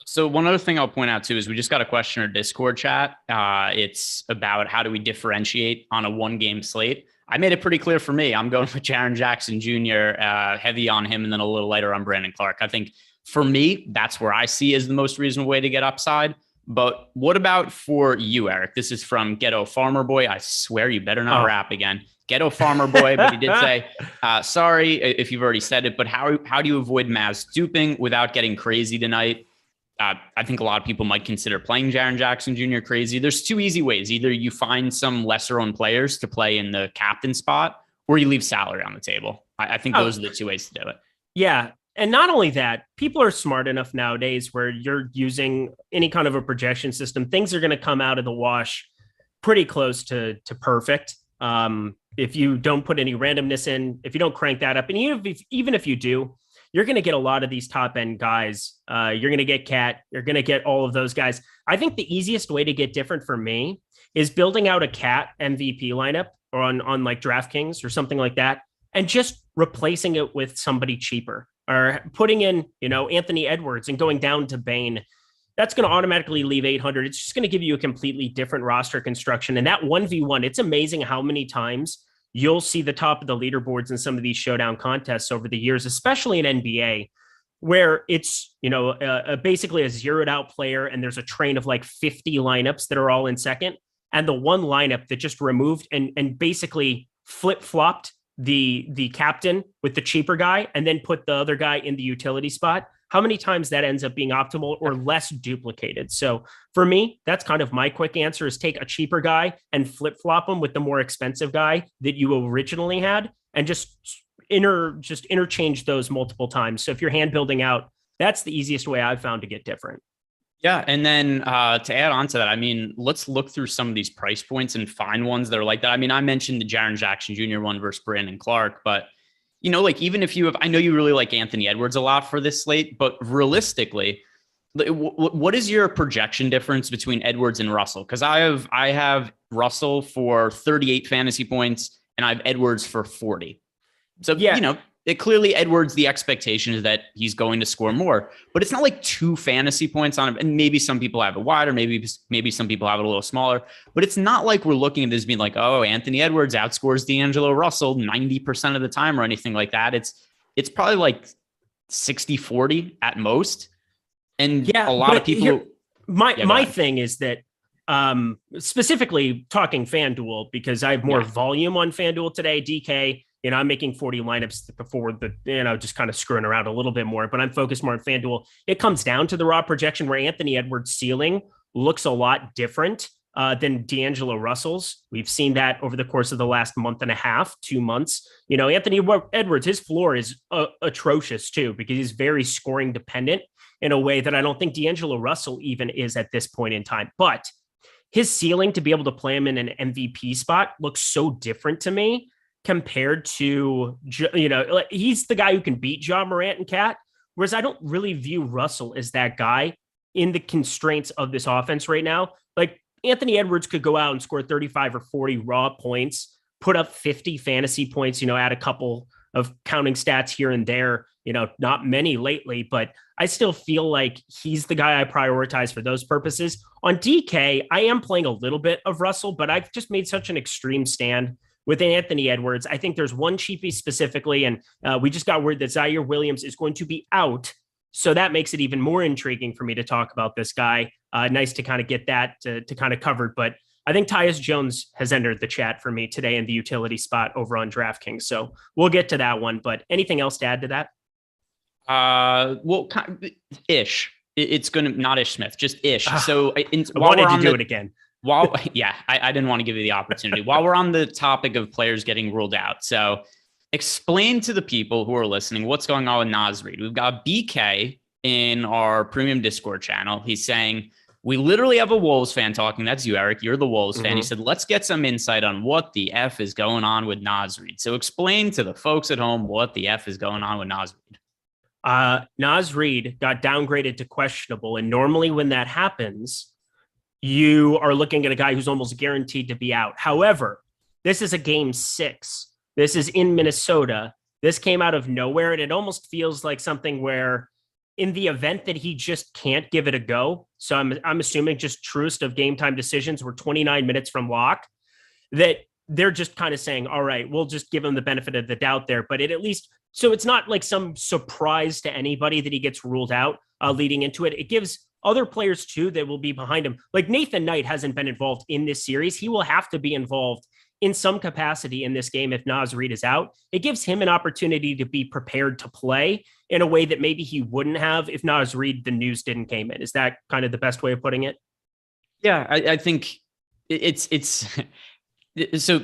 So one other thing I'll point out too is we just got a question in our Discord chat. It's about how do we differentiate on a one-game slate. I made it pretty clear for me. I'm going with Jaren Jackson Jr., heavy on him, and then a little lighter on Brandon Clarke. I think for me, that's where I see is the most reasonable way to get upside. But what about for you, Eric? This is from Ghetto Farmer Boy. I swear you better not rap again. Ghetto Farmer Boy, but he did say, sorry if you've already said it, but how do you avoid Mavs duping without getting crazy tonight? I think a lot of people might consider playing Jaren Jackson Jr. crazy. There's two easy ways. Either you find some lesser owned players to play in the captain spot, or you leave salary on the table. I think those are the two ways to do it. Yeah. And not only that, people are smart enough nowadays where you're using any kind of a projection system. Things are going to come out of the wash pretty close to perfect. If you don't put any randomness in, if you don't crank that up, and even if you do, you're going to get a lot of these top end guys. You're going to get Cat. You're going to get all of those guys. I think the easiest way to get different for me is building out a Cat MVP lineup or on like DraftKings or something like that, and just replacing it with somebody cheaper, or putting in, Anthony Edwards and going down to Bane. That's going to automatically leave 800. It's just going to give you a completely different roster construction. And that 1v1, it's amazing how many times you'll see the top of the leaderboards in some of these showdown contests over the years, especially in NBA, where it's, basically a zeroed out player and there's a train of like 50 lineups that are all in second. And the one lineup that just removed and basically flip-flopped the captain with the cheaper guy and then put the other guy in the utility spot. How many times that ends up being optimal or less duplicated? So for me, that's kind of my quick answer, is take a cheaper guy and flip-flop him with the more expensive guy that you originally had, and just interchange those multiple times. So if you're hand building out, that's the easiest way I've found to get different. Yeah. And then to add on to that, I mean, let's look through some of these price points and find ones that are like that. I mean, I mentioned the Jaren Jackson Jr. one versus Brandon Clarke, but like even if you have, I know you really like Anthony Edwards a lot for this slate, but realistically, what is your projection difference between Edwards and Russell? Because I have Russell for 38 fantasy points and I have Edwards for 40. So, yeah. It clearly Edwards, the expectation is that he's going to score more, but it's not like 2 fantasy points on him. And maybe some people have it wider, maybe some people have it a little smaller, but it's not like we're looking at this being like, oh, Anthony Edwards outscores D'Angelo Russell 90% of the time or anything like that. It's probably like 60-40 at most. And a lot of people. My thing is that specifically talking FanDuel, because I have more volume on FanDuel today, DK. I'm making 40 lineups before just kind of screwing around a little bit more, but I'm focused more on FanDuel. It comes down to the raw projection where Anthony Edwards' ceiling looks a lot different than D'Angelo Russell's. We've seen that over the course of the last month and a half, 2 months. Anthony Edwards, his floor is atrocious too, because he's very scoring dependent in a way that I don't think D'Angelo Russell even is at this point in time. But his ceiling to be able to play him in an MVP spot looks so different to me compared to, he's the guy who can beat Ja Morant and Cat, whereas I don't really view Russell as that guy in the constraints of this offense right now. Like Anthony Edwards could go out and score 35 or 40 raw points, put up 50 fantasy points, add a couple of counting stats here and there, not many lately, but I still feel like he's the guy I prioritize for those purposes. On DK, I am playing a little bit of Russell, but I've just made such an extreme stand with Anthony Edwards. I think there's one cheapie specifically, and we just got word that Zaire Williams is going to be out. So that makes it even more intriguing for me to talk about this guy. Nice to kind of get that to kind of covered. But I think Tyus Jones has entered the chat for me today in the utility spot over on DraftKings. So we'll get to that one. But anything else to add to that? Well, ish. It's going to, not Ish Smith, just Ish. So I wanted to do it again. I didn't want to give you the opportunity. While we're on the topic of players getting ruled out, so explain to the people who are listening what's going on with Naz Reid. We've got BK in our premium Discord channel. He's saying, we literally have a Wolves fan talking. That's you, Eric. You're the Wolves fan. He said, let's get some insight on what the F is going on with Naz Reid. So explain to the folks at home what the F is going on with Naz Reid. Naz Reid got downgraded to questionable. And normally when that happens, you are looking at a guy who's almost guaranteed to be out. However, this is a game 6. This is in Minnesota. This came out of nowhere, and it almost feels like something where in the event that he just can't give it a go, so I'm assuming just truest of game time decisions were 29 minutes from lock, that they're just kind of saying, all right, we'll just give him the benefit of the doubt there. But it at least, so it's not like some surprise to anybody that he gets ruled out leading into it. It gives other players too that will be behind him. Like Nathan Knight hasn't been involved in this series. He will have to be involved in some capacity in this game if Naz Reid is out. It gives him an opportunity to be prepared to play in a way that maybe he wouldn't have if Naz Reid, the news didn't came in. Is that kind of the best way of putting it? Yeah, I think it's so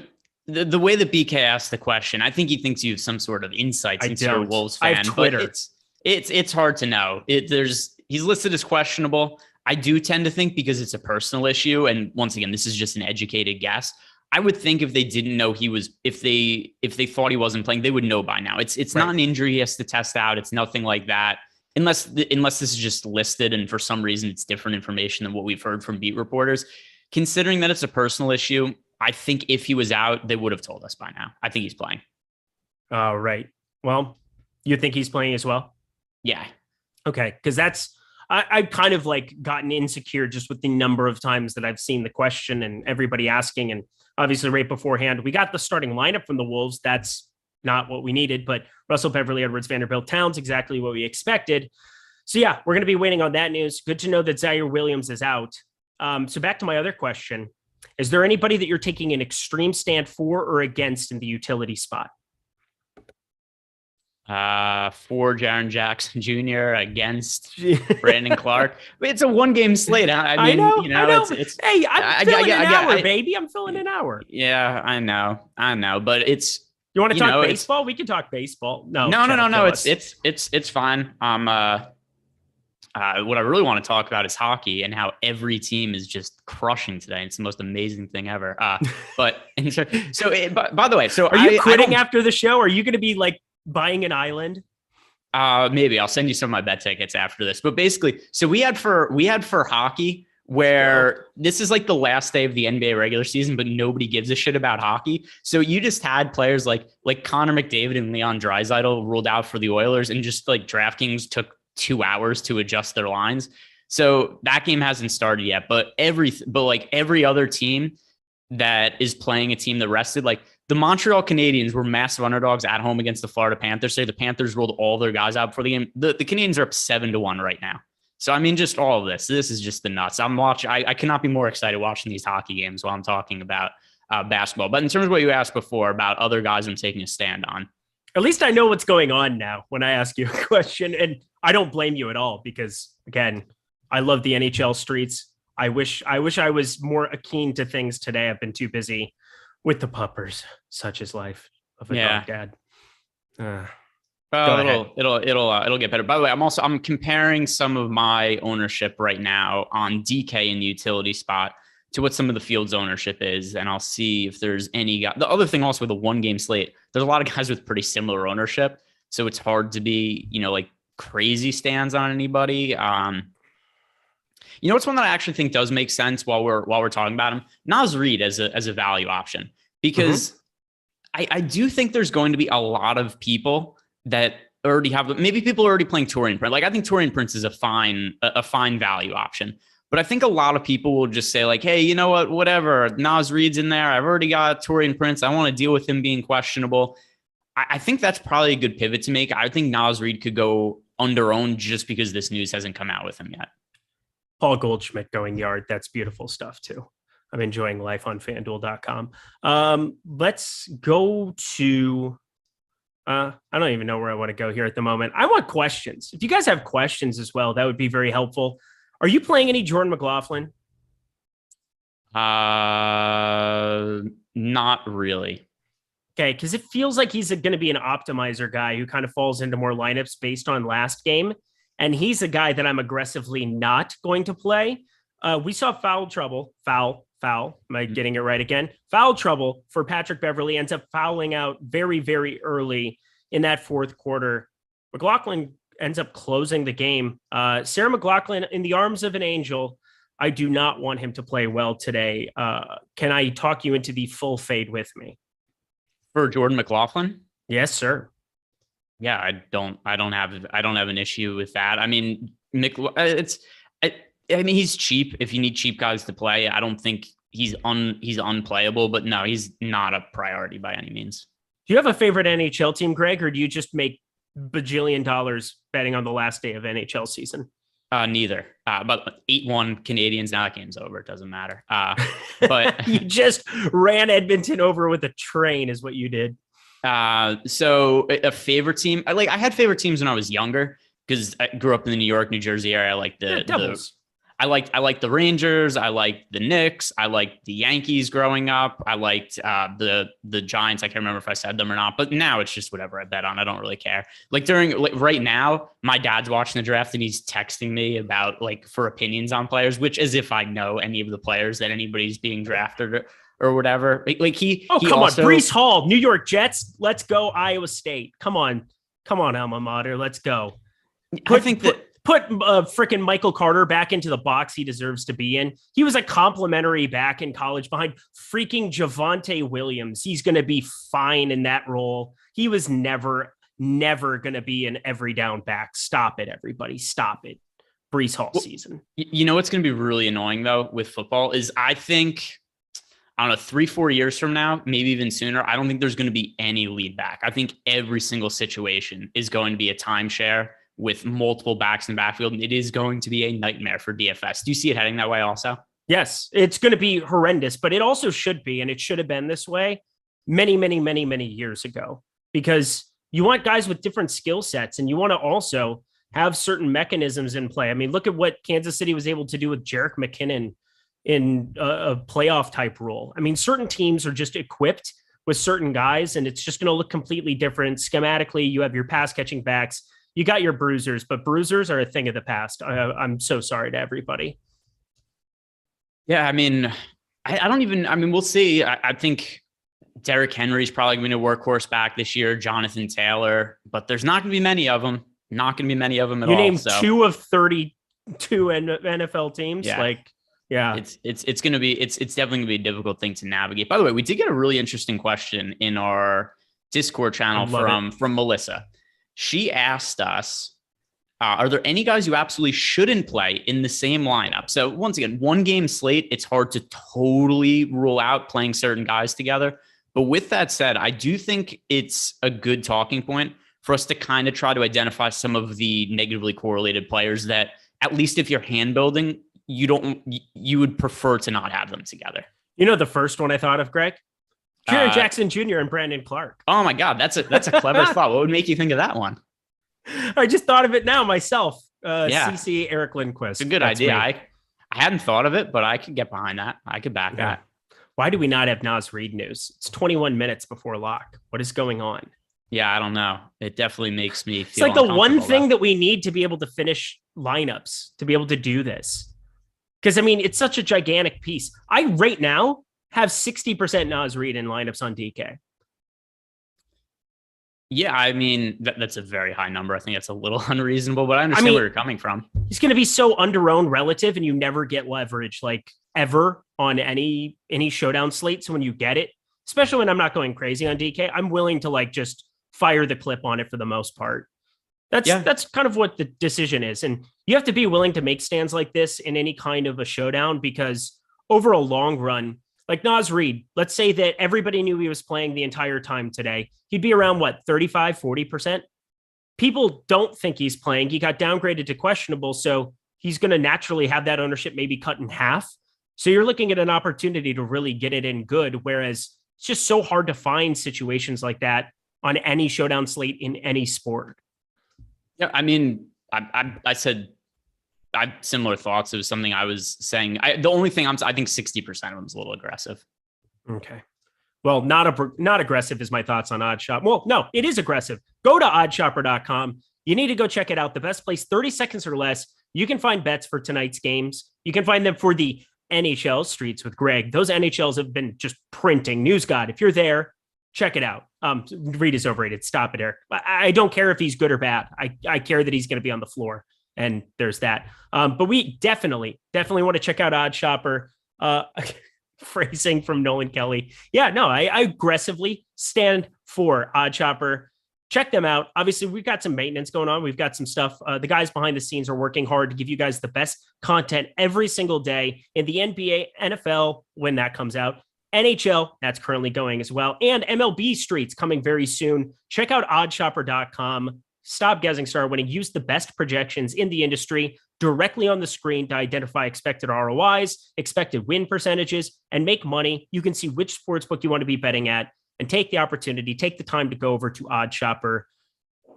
the way that BK asked the question, I think he thinks you have some sort of insights into your Wolves fan. I have Twitter. But it's hard to know. He's listed as questionable. I do tend to think because it's a personal issue, and once again, this is just an educated guess. I would think if they didn't know if they thought he wasn't playing, they would know by now. It's not an injury he has to test out. It's nothing like that. Unless this is just listed and for some reason it's different information than what we've heard from beat reporters. Considering that it's a personal issue, I think if he was out, they would have told us by now. I think he's playing. All right. Well, you think he's playing as well? Yeah. Okay. Because I've kind of like gotten insecure just with the number of times that I've seen the question and everybody asking. And obviously right beforehand, we got the starting lineup from the Wolves. That's not what we needed, but Russell, Beverly, Edwards, Vanderbilt, Towns, exactly what we expected. So yeah, we're going to be waiting on that news. Good to know that Zaire Williams is out. So back to my other question. Is there anybody that you're taking an extreme stand for or against in the utility spot? For Jaren Jackson Jr. against Brandon Clarke. It's a 1-game slate. I know. It's hey, I'm filling an hour, baby. I'm filling an hour. Yeah, I know. But it's, you want to talk baseball? We can talk baseball. No. It's fine. What I really want to talk about is hockey and how every team is just crushing today. It's the most amazing thing ever. But by the way, are you quitting after the show? Are you going to be like buying an island? Maybe I'll send you some of my bet tickets after this. But basically, so we had for hockey where this is like the last day of the NBA regular season, but nobody gives a shit about hockey. So you just had players like Connor McDavid and Leon Draisaitl ruled out for the Oilers, and just like DraftKings took 2 hours to adjust their lines. So that game hasn't started yet, but every other team that is playing a team that rested, like the Montreal Canadiens were massive underdogs at home against the Florida Panthers. Say the Panthers rolled all their guys out for the game. The Canadiens are up 7-1 right now. So, I mean, just all of this is just the nuts. I cannot be more excited watching these hockey games while I'm talking about basketball. But in terms of what you asked before about other guys I'm taking a stand on, at least I know what's going on now when I ask you a question, and I don't blame you at all because, again, I love the NHL streets. I wish I was more keen to things today. I've been too busy with the puppers. Such is life of a dog dad. It'll get better. By the way, I'm comparing some of my ownership right now on DK in the utility spot to what some of the field's ownership is, and I'll see if there's any guy. The other thing also with a 1-game slate, there's a lot of guys with pretty similar ownership, so it's hard to be, like crazy stands on anybody. What's one that I actually think does make sense while we're talking about him? Naz Reid as a value option, because I do think there's going to be a lot of people that already have, maybe people are already playing Taurean Prince. Like I think Taurean Prince is a fine value option. But I think a lot of people will just say like, hey, you know what, whatever, Naz Reid's in there. I've already got Taurean Prince. I want to deal with him being questionable. I think that's probably a good pivot to make. I think Naz Reid could go under-owned just because this news hasn't come out with him yet. Paul Goldschmidt going yard. That's beautiful stuff too. I'm enjoying life on FanDuel.com. Let's go to, I don't even know where I want to go here at the moment. I want questions. If you guys have questions as well, that would be very helpful. Are you playing any Jordan McLaughlin? Not really. Okay, because it feels like he's going to be an optimizer guy who kind of falls into more lineups based on last game. And he's a guy that I'm aggressively not going to play. We saw foul trouble. Am I getting it right again? Foul trouble for Patrick Beverly, ends up fouling out very, very early in that fourth quarter. McLaughlin ends up closing the game. Sarah McLaughlin in the arms of an angel. I do not want him to play well today. Can I talk you into the full fade with me? For Jordan McLaughlin? Yes, sir. Yeah, I don't have an issue with that. I mean, he's cheap. If you need cheap guys to play, I don't think he's unplayable, but no, he's not a priority by any means. Do you have a favorite NHL team, Greg, or do you just make bajillion dollars betting on the last day of NHL season? Neither. But 8-1 Canadians, now that game's over. It doesn't matter. But you just ran Edmonton over with a train is what you did. So a favorite team, I had favorite teams when I was younger because I grew up in the New York, New Jersey area. I like the Devils. I liked the Rangers. I liked the Knicks. I liked the Yankees growing up. I liked the Giants. I can't remember if I said them or not, but now it's just whatever I bet on. I don't really care. Right now, my dad's watching the draft and he's texting me about for opinions on players, which as if I know any of the players that anybody's being drafted or whatever. Like he come also, on, Breece Hall, New York Jets. Let's go Iowa State. Come on, alma mater. Let's go. Put freaking Michael Carter back into the box he deserves to be in. He was a complimentary back in college behind freaking Javonte Williams. He's going to be fine in that role. He was never going to be an every down back. Stop it, everybody. Stop it. Breece Hall season. You know what's going to be really annoying though with football is I think, I don't know, 3-4 years from now, maybe even sooner, I don't think there's going to be any lead back. I think every single situation is going to be a timeshare with multiple backs in the backfield. And it is going to be a nightmare for DFS. Do you see it heading that way also? Yes, it's going to be horrendous, but it also should be, and it should have been this way many, many, many, many years ago, because you want guys with different skill sets and you want to also have certain mechanisms in play. I mean, look at what Kansas City was able to do with Jerick McKinnon in a playoff type role. I mean, certain teams are just equipped with certain guys, and it's just going to look completely different. Schematically, you have your pass catching backs, you got your bruisers, but bruisers are a thing of the past. I'm so sorry to everybody. Yeah, I mean, we'll see. I think Derrick Henry's probably going to be a workhorse back this year, Jonathan Taylor, but there's not going to be many of them. Not going to be many of them at all. You named 2 of 32 NFL teams. Yeah. It's going to be, it's definitely going to be a difficult thing to navigate. By the way, we did get a really interesting question in our Discord channel from Melissa. She asked us, are there any guys you absolutely shouldn't play in the same lineup? So once again, 1 game slate, it's hard to totally rule out playing certain guys together. But with that said, I do think it's a good talking point for us to kind of try to identify some of the negatively correlated players that, at least if you're hand building, you would prefer to not have them together. You know, the first one I thought of, Greg? Jaren Jackson Jr. and Brandon Clarke. Oh my God, that's a clever thought. What would make you think of that one? I just thought of it now myself. Yeah. CC Eric Lindquist. It's a good idea. I hadn't thought of it, but I could get behind that. I could back that. Why do we not have Nas Reed news? It's 21 minutes before lock. What is going on? Yeah, I don't know. It definitely makes me feel it's like the one thing that we need to be able to finish lineups, to be able to do this. Because, I mean, it's such a gigantic piece. I, right now, have 60% Nas Reed in lineups on DK. Yeah, I mean, that's a very high number. I think that's a little unreasonable, but I understand where you're coming from. He's going to be so under-owned relative, and you never get leverage, like, ever on any showdown slate. So when you get it, especially when I'm not going crazy on DK, I'm willing to, like, just fire the clip on it for the most part. That's kind of what the decision is. And you have to be willing to make stands like this in any kind of a showdown, because over a long run, like Nas Reed, let's say that everybody knew he was playing the entire time today. He'd be around 35, 40%. People don't think he's playing. He got downgraded to questionable. So he's going to naturally have that ownership maybe cut in half. So you're looking at an opportunity to really get it in good. Whereas it's just so hard to find situations like that on any showdown slate in any sport. Yeah, I mean, I said I have similar thoughts. It was something I was saying. The only thing I think 60% of them is a little aggressive. Okay. Well, not aggressive is my thoughts on OddsShop. Well, no, it is aggressive. Go to oddshopper.com. You need to go check it out. The best place, 30 seconds or less. You can find bets for tonight's games. You can find them for the NHL Streets with Greg. Those NHLs have been just printing. News God, if you're there, check it out. Reed is overrated. Stop it, Eric. I don't care if he's good or bad. I care that he's going to be on the floor. And there's that. But we definitely want to check out OddsShopper. Phrasing from Nolan Kelly. Yeah, no, I aggressively stand for OddsShopper. Check them out. Obviously, we've got some maintenance going on. We've got some stuff. The guys behind the scenes are working hard to give you guys the best content every single day in the NBA, NFL, when that comes out. NHL, that's currently going as well. And MLB Streets coming very soon. Check out oddshopper.com. Stop guessing, start winning. Use the best projections in the industry directly on the screen to identify expected ROIs, expected win percentages, and make money. You can see which sportsbook you want to be betting at and take the opportunity, take the time to go over to OddsShopper.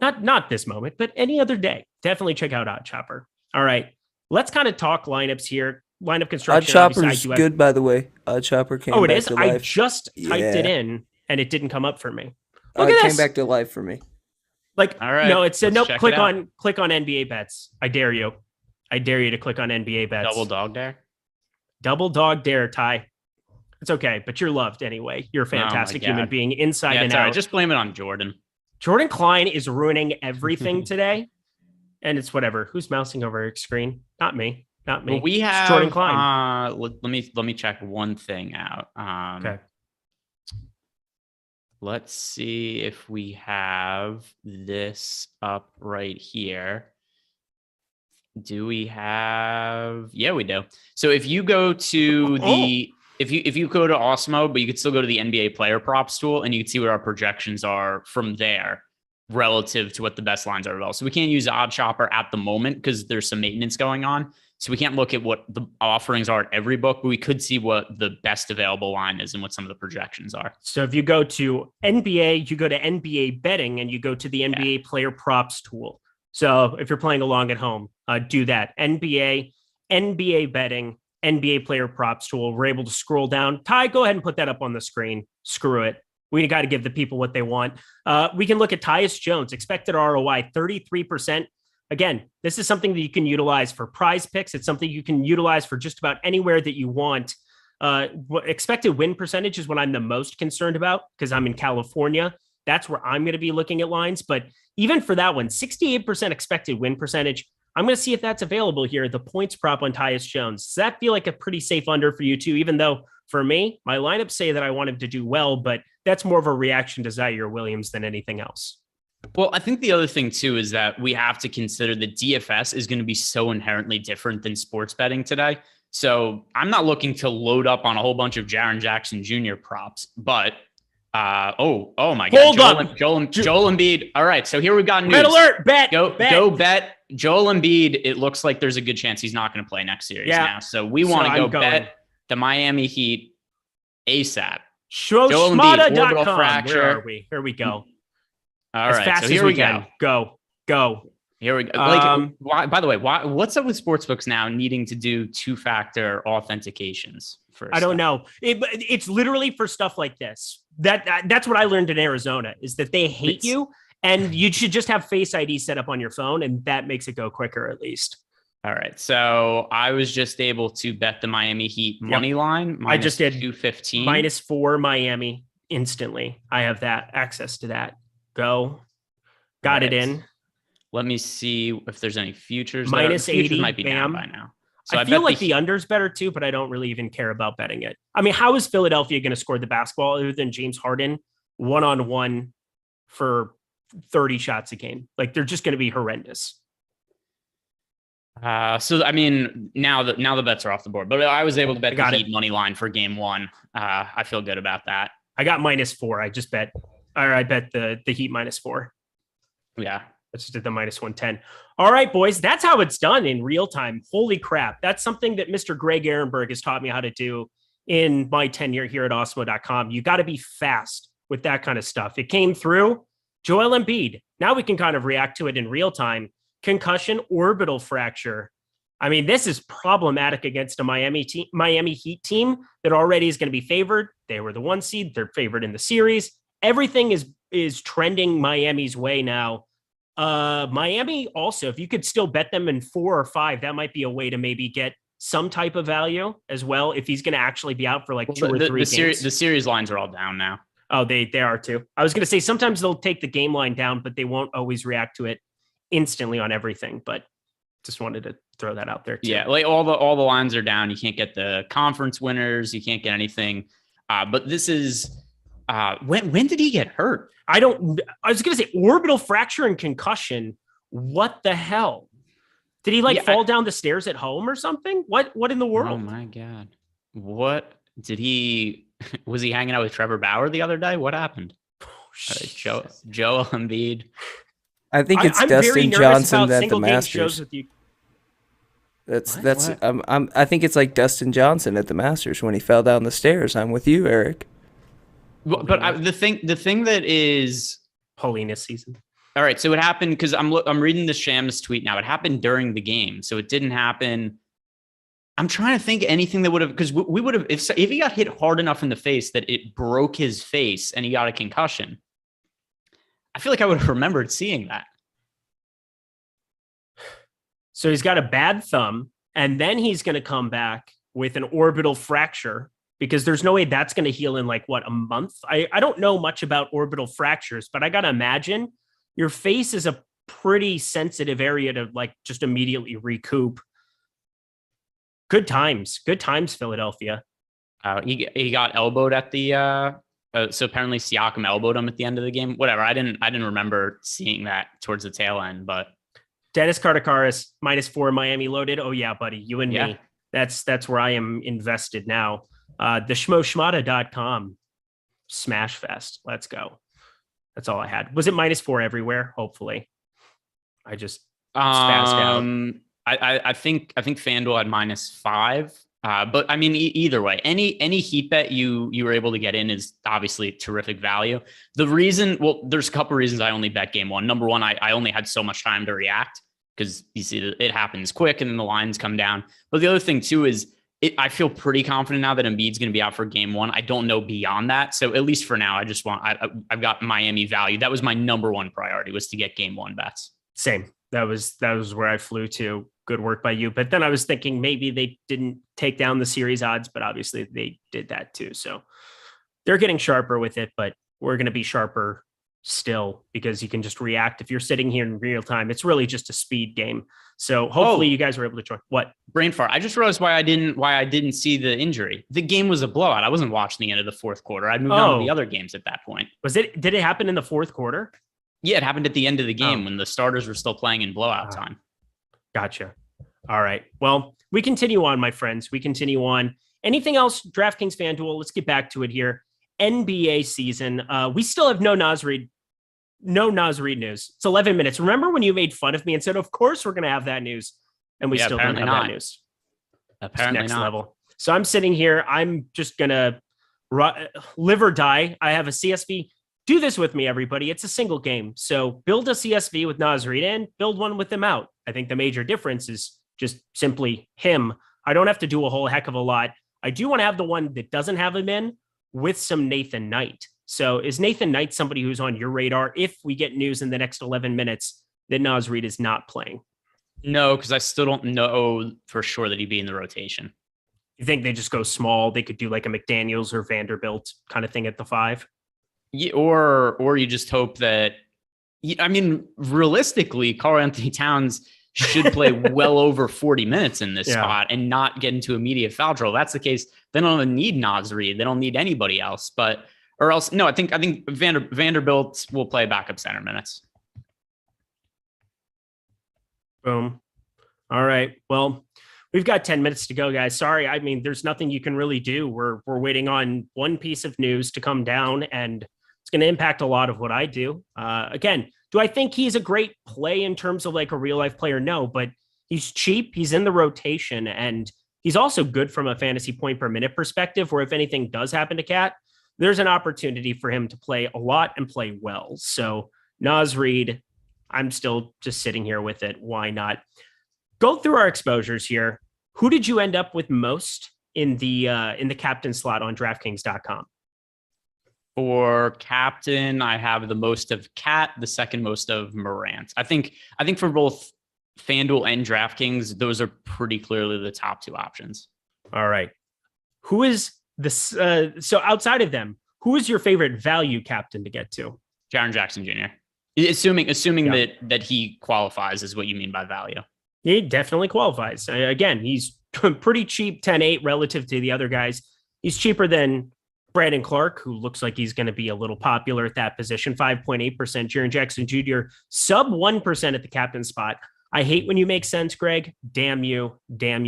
Not this moment, but any other day. Definitely check out OddsShopper. All right, let's kind of talk lineups here. Lineup construction. OddsShopper's good, by the way. OddsShopper came back to life. I just typed it in, and it didn't come up for me. It came back to life for me. Like, all right, no, it said, nope, click on NBA bets. I dare you. I dare you to click on NBA bets. Double dog dare, Ty. It's okay, but you're loved anyway. You're a fantastic God. human being inside Yeah, and it's all out. right. Just blame it on Jordan. Jordan Klein is ruining everything today. And it's whatever. Who's mousing over Eric's screen? Not me. Not me. Well, we It's have Jordan Klein. let me check one thing out. Okay. Let's see if we have this up right here. Do we have? Yeah, we do. So if you go to the if you go to Awesemo, but you could still go to the NBA player props tool and you can see what our projections are from there relative to what the best lines are available. So we can't use Odd Shopper at the moment because there's some maintenance going on. So we can't look at what the offerings are at every book, but we could see what the best available line is and what some of the projections are. So if you go to NBA, you go to NBA betting and you go to the NBA player props tool. So if you're playing along at home, do that. NBA betting, NBA player props tool. We're able to scroll down. Ty, go ahead and put that up on the screen. Screw it. We got to give the people what they want. We can look at Tyus Jones, expected ROI, 33%. Again, this is something that you can utilize for prize picks. It's something you can utilize for just about anywhere that you want. Expected win percentage is what I'm the most concerned about because I'm in California. That's where I'm going to be looking at lines. But even for that one, 68% expected win percentage. I'm going to see if that's available here. The points prop on Tyus Jones. Does that feel like a pretty safe under for you too? Even though for me, my lineups say that I want him to do well, but that's more of a reaction to Zaire Williams than anything else. Well, I think the other thing too is that we have to consider that DFS is going to be so inherently different than sports betting today. So I'm not looking to load up on a whole bunch of Jaren Jackson Jr. props, but oh my Hold God, up. Joel Embiid. All right, so here we've got news. Red alert! Bet. Go bet Joel Embiid. It looks like there's a good chance he's not going to play next series now. So we want to go bet the Miami Heat ASAP. Showshmata.com. Where are we? Here we go. All as right, fast so as here we we can. Go. Here we go. Like, why? By the way, what's up with sportsbooks now needing to do two-factor authentications? I don't know. It's literally for stuff like this. That's what I learned in Arizona is that they hate you, and you should just have Face ID set up on your phone, and that makes it go quicker at least. All right, so I was just able to bet the Miami Heat money line. I just did -215, -4 Miami instantly. I have that access to that. Go, got it in. Let me see if there's any futures. -80 might be down by now. So I feel like the under's better too, but I don't really even care about betting it. I mean, how is Philadelphia going to score the basketball other than James Harden one-on-one for 30 shots a game? Like they're just going to be horrendous. So I mean, now the bets are off the board, but I was able to bet the Heat money line for game one. I feel good about that. I got -4. I bet the Heat -4. Yeah. I just did the -110. All right, boys, that's how it's done in real time. Holy crap. That's something that Mr. Greg Ehrenberg has taught me how to do in my tenure here at Awesemo.com. You got to be fast with that kind of stuff. It came through. Joel Embiid. Now we can kind of react to it in real time. Concussion, orbital fracture. I mean, this is problematic against a Miami Heat team that already is going to be favored. They were the 1 seed. They're favored in the series. Everything is trending Miami's way now. Miami also, if you could still bet them in 4 or 5, that might be a way to maybe get some type of value as well. If he's going to actually be out for like 2 or 3 games. The series lines are all down now. Oh, they are too. I was going to say sometimes they'll take the game line down, but they won't always react to it instantly on everything. But just wanted to throw that out there too. Yeah, like all the lines are down. You can't get the conference winners. You can't get anything. But this is when did he get hurt? I was going to say orbital fracture and concussion. What the hell? Did he fall down the stairs at home or something? What in the world? Oh my God. What did was he hanging out with Trevor Bauer the other day? What happened? Joel Embiid. I think it's Dustin Johnson at the Masters. I think it's like Dustin Johnson at the Masters when he fell down the stairs. I'm with you, Eric. Well, but the thing that is holiness season. All right, so it happened because I'm reading the Shams tweet now. It happened during the game, so it didn't happen. I'm trying to think anything that would have, because we would have if he got hit hard enough in the face that it broke his face and he got a concussion. I feel like I would have remembered seeing that. So he's got a bad thumb, and then he's going to come back with an orbital fracture because there's no way that's going to heal in like a month. I don't know much about orbital fractures, but I got to imagine your face is a pretty sensitive area to like just immediately recoup. Good times, Philadelphia. He got elbowed at the so apparently Siakam elbowed him at the end of the game. Whatever. I didn't remember seeing that towards the tail end, but Dennis Kartakaris -4 Miami loaded. Oh yeah, buddy. You and me. That's where I am invested now. The schmoschmata.com smash fest. Let's go. That's all I had. Was it -4 everywhere? Hopefully. I just spazzed out. I think FanDuel had -5. But I mean, either way, any heat bet you were able to get in is obviously terrific value. The reason, there's a couple reasons I only bet game one. Number one, I only had so much time to react because you see it happens quick and then the lines come down. But the other thing too is I feel pretty confident now that Embiid's going to be out for game one. I don't know beyond that. So at least for now, I've got Miami value. That was my number one priority, was to get game one bets. Same. That was where I flew to. Good work by you. But then I was thinking maybe they didn't take down the series odds, but obviously they did that too. So they're getting sharper with it, but we're going to be sharper still because you can just react. If you're sitting here in real time, it's really just a speed game. So hopefully you guys were able to join. What? Brain fart. I just realized why I didn't see the injury. The game was a blowout. I wasn't watching the end of the fourth quarter. I moved on to the other games at that point. Did it happen in the fourth quarter? Yeah, it happened at the end of the game when the starters were still playing in blowout time. Gotcha. All right. Well, we continue on, my friends. We continue on. Anything else, DraftKings FanDuel? Let's get back to it here. NBA season. We still have no Naz Reid news. It's 11 minutes. Remember when you made fun of me and said, of course we're going to have that news. And we still don't have that news. Apparently next not. level. So I'm sitting here. I'm just going to live or die. I have a CSV. Do this with me, everybody. It's a single game. So build a CSV with Naz Reid and build one with him out. I think the major difference is just simply him. I don't have to do a whole heck of a lot. I do want to have the one that doesn't have him in with some Nathan Knight. So is Nathan Knight somebody who's on your radar if we get news in the next 11 minutes that Naz Reid is not playing? No, because I still don't know for sure that he'd be in the rotation. You think they just go small? They could do like a McDaniels or Vanderbilt kind of thing at the 5? Yeah, or you just hope that, I mean, realistically, Karl Anthony Towns should play well over 40 minutes in this spot and not get into immediate foul trouble. That's the case. They don't need Naz Reid. They don't need anybody else. I think Vanderbilt will play backup center minutes. Boom. All right. Well, we've got 10 minutes to go, guys. Sorry. I mean, there's nothing you can really do. We're waiting on one piece of news to come down, and it's going to impact a lot of what I do. Again, do I think he's a great play in terms of like a real life player? No, but he's cheap. He's in the rotation, and he's also good from a fantasy point per minute perspective, where if anything does happen to Cat, there's an opportunity for him to play a lot and play well. So Naz Reid, I'm still just sitting here with it. Why not? Go through our exposures here. Who did you end up with most in the captain slot on DraftKings.com? For captain, I have the most of Cat, the second most of Morant. I think for both FanDuel and DraftKings, those are pretty clearly the top two options. All right. Who is this? So outside of them, who is your favorite value captain to get to? Jaren Jackson Jr. Assuming that he qualifies is what you mean by value. He definitely qualifies. Again, he's pretty cheap, 10-8 relative to the other guys. He's cheaper than Brandon Clarke, who looks like he's going to be a little popular at that position, 5.8%. Jaren Jackson Jr., sub 1% at the captain spot. I hate when you make sense, Greg. Damn you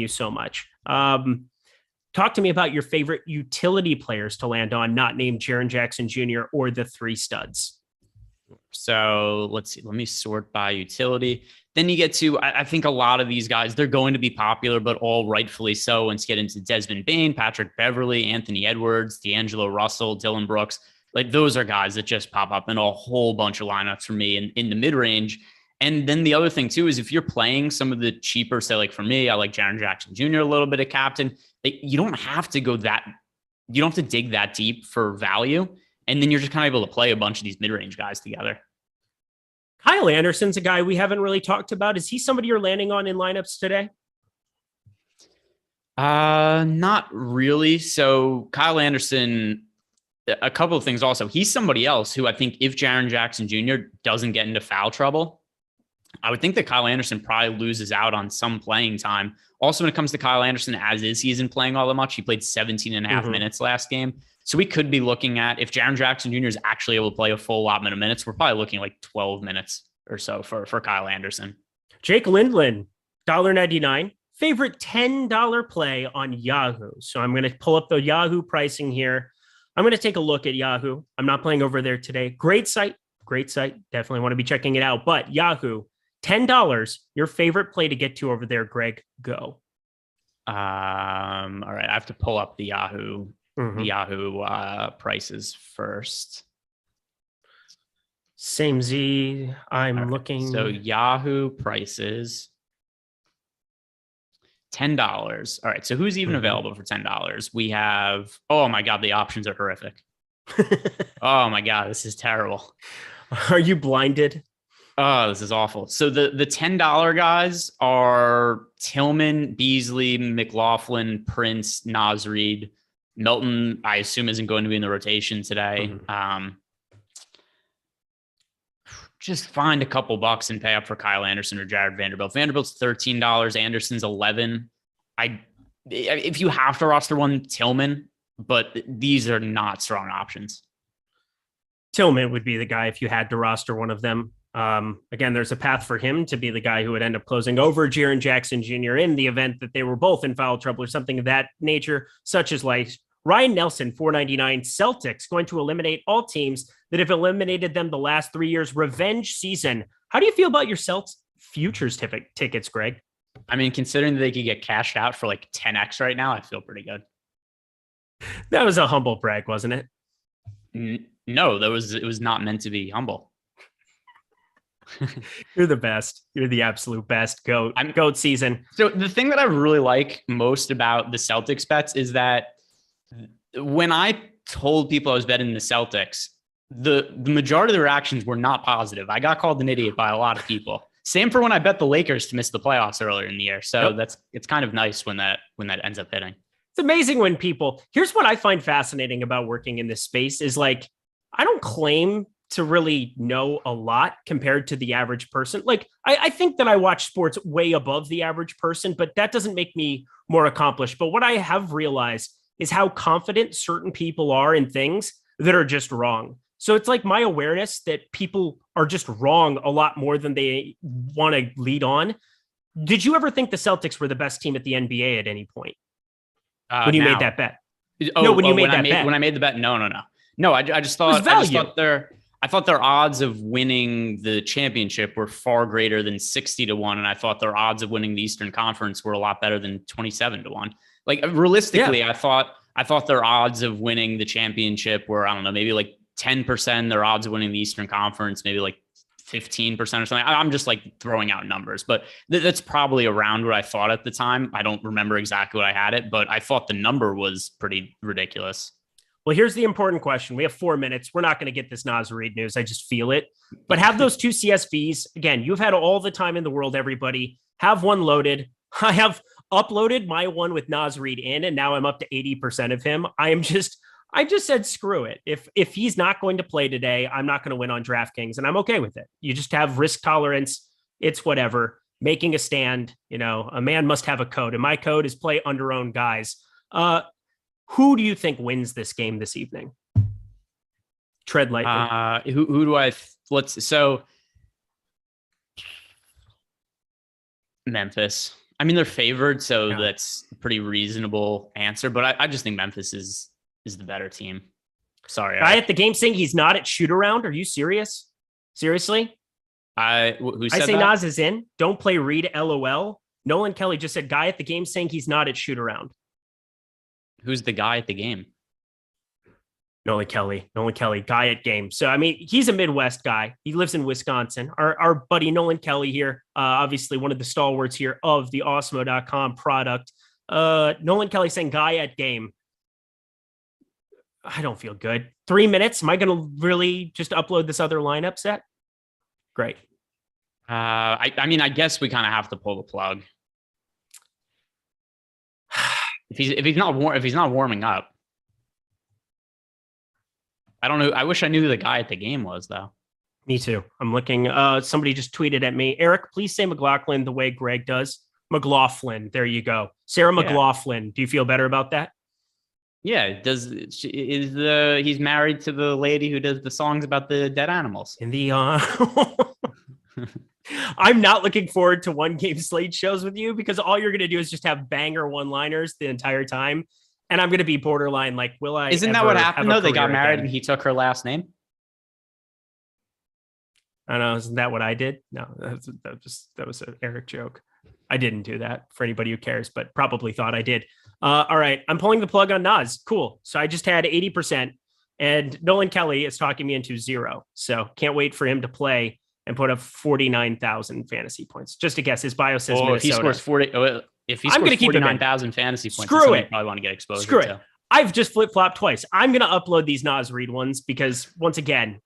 so much. Talk to me about your favorite utility players to land on, not named Jaren Jackson Jr. or the 3 studs. So let's see. Let me sort by utility. Then you get to, I think a lot of these guys, they're going to be popular, but all rightfully so. Once you get into Desmond Bane, Patrick Beverley, Anthony Edwards, D'Angelo Russell, Dylan Brooks, like those are guys that just pop up in a whole bunch of lineups for me in the mid-range. And then the other thing too, is if you're playing some of the cheaper, say like for me, I like Jaren Jackson Jr. a little bit of captain. You don't have to you don't have to dig that deep for value. And then you're just kind of able to play a bunch of these mid-range guys together. Kyle Anderson's a guy we haven't really talked about. Is he somebody you're landing on in lineups today? Not really. So Kyle Anderson, a couple of things also. He's somebody else who I think if Jaren Jackson Jr. doesn't get into foul trouble, I would think that Kyle Anderson probably loses out on some playing time. Also, when it comes to Kyle Anderson, as is, he isn't playing all that much. He played 17 and a half minutes last game. So we could be looking at, if Jaren Jackson Jr. is actually able to play a full allotment of minutes, we're probably looking like 12 minutes or so for Kyle Anderson. Jake Lindland, $1.99. Favorite $10 play on Yahoo. So I'm going to pull up the Yahoo pricing here. I'm going to take a look at Yahoo. I'm not playing over there today. Great site. Definitely want to be checking it out. But Yahoo, $10, your favorite play to get to over there, Greg. Go. All right. I have to pull up the Yahoo prices first. Same Z. I'm looking. So Yahoo prices. $10. All right. So who's even available for $10? We have, oh my God, the options are horrific. Oh my God, this is terrible. Are you blinded? Oh, this is awful. So the $10 guys are Tillman, Beasley, McLaughlin, Prince, Naz Reid. Milton, I assume, isn't going to be in the rotation today. Just find a couple bucks and pay up for Kyle Anderson or Jared Vanderbilt. Vanderbilt's $13. Anderson's $11. If you have to roster one, Tillman, but these are not strong options. Tillman would be the guy if you had to roster one of them. Again, there's a path for him to be the guy who would end up closing over Jaren Jackson Jr. in the event that they were both in foul trouble or something of that nature, such as like Ryan Nelson, $4.99. Celtics going to eliminate all teams that have eliminated them the last 3 years. Revenge season. How do you feel about your Celtics futures tickets, Greg? I mean, considering that they could get cashed out for like 10x right now, I feel pretty good. That was a humble brag, wasn't it? No, it was not meant to be humble. You're the best. You're the absolute best. Goat season. So the thing that I really like most about the Celtics bets is that when I told people I was betting the Celtics, the majority of the reactions were not positive. I got called an idiot by a lot of people. Same for when I bet the Lakers to miss the playoffs earlier in the year. So it's kind of nice when that ends up hitting. It's amazing when here's what I find fascinating about working in this space is like, I don't claim to really know a lot compared to the average person. Like, I think that I watch sports way above the average person, but that doesn't make me more accomplished. But what I have realized is how confident certain people are in things that are just wrong. So it's like my awareness that people are just wrong a lot more than they want to lead on. Did you ever think the Celtics were the best team at the NBA at any point? When you made that bet? When I made the bet, no. I just thought their odds of winning the championship were far greater than 60-1. And I thought their odds of winning the Eastern Conference were a lot better than 27-1. Like realistically, I thought their odds of winning the championship were, I don't know, maybe like 10%. Their odds of winning the Eastern Conference, maybe like 15% or something. I'm just like throwing out numbers, but that's probably around what I thought at the time. I don't remember exactly what I had it, but I thought the number was pretty ridiculous. Well, here's the important question. We have 4 minutes. We're not going to get this Naz Reid news. I just feel it. But have those two CSVs. Again, you've had all the time in the world, everybody. Have one loaded. I have uploaded my one with Naz Reid in, and now I'm up to 80% of him. I just said, screw it. If he's not going to play today, I'm not going to win on DraftKings, and I'm okay with it. You just have risk tolerance. It's whatever. Making a stand, a man must have a code, and my code is play under own guys. Who do you think wins this game this evening? Tread lightly. Who do I? So Memphis. I mean, they're favored, so that's a pretty reasonable answer. But I just think Memphis is the better team. Sorry. Guy at the game saying he's not at shoot around. Are you serious? Seriously? Who said I say that? Naz is in. Don't play Reed. LOL. Nolan Kelly just said guy at the game saying he's not at shoot around. Who's the guy at the game? Nolan Kelly, guy at game. So, I mean, he's a Midwest guy. He lives in Wisconsin. Our buddy Nolan Kelly here, obviously one of the stalwarts here of the Awesemo.com product. Nolan Kelly saying guy at game. I don't feel good. 3 minutes. Am I going to really just upload this other lineup set? Great. I mean, I guess we kind of have to pull the plug. If he's not warming up. I don't know. I wish I knew who the guy at the game was, though. Me too. I'm looking. Somebody just tweeted at me. Eric, please say McLaughlin the way Greg does. McLaughlin. There you go. Sarah McLaughlin. Do you feel better about that? Yeah. He's married to the lady who does the songs about the dead animals. In the I'm not looking forward to one game slate shows with you because all you're going to do is just have banger one-liners the entire time. And I'm going to be borderline like, will I? Isn't that what happened though? They got married and he took her last name. I don't know. Isn't that what I did? No, that was an Eric joke. I didn't do that for anybody who cares, but probably thought I did. All right. I'm pulling the plug on Nas. Cool. So I just had 80% and Nolan Kelly is talking me into 0. So can't wait for him to play and put up 49,000 fantasy points. Just a guess. His bio says Minnesota. If he scores 49,000 fantasy points, screw it. You probably want to get exposed. Screw it. I've just flip-flopped twice. I'm going to upload these Nas Reed ones because once again,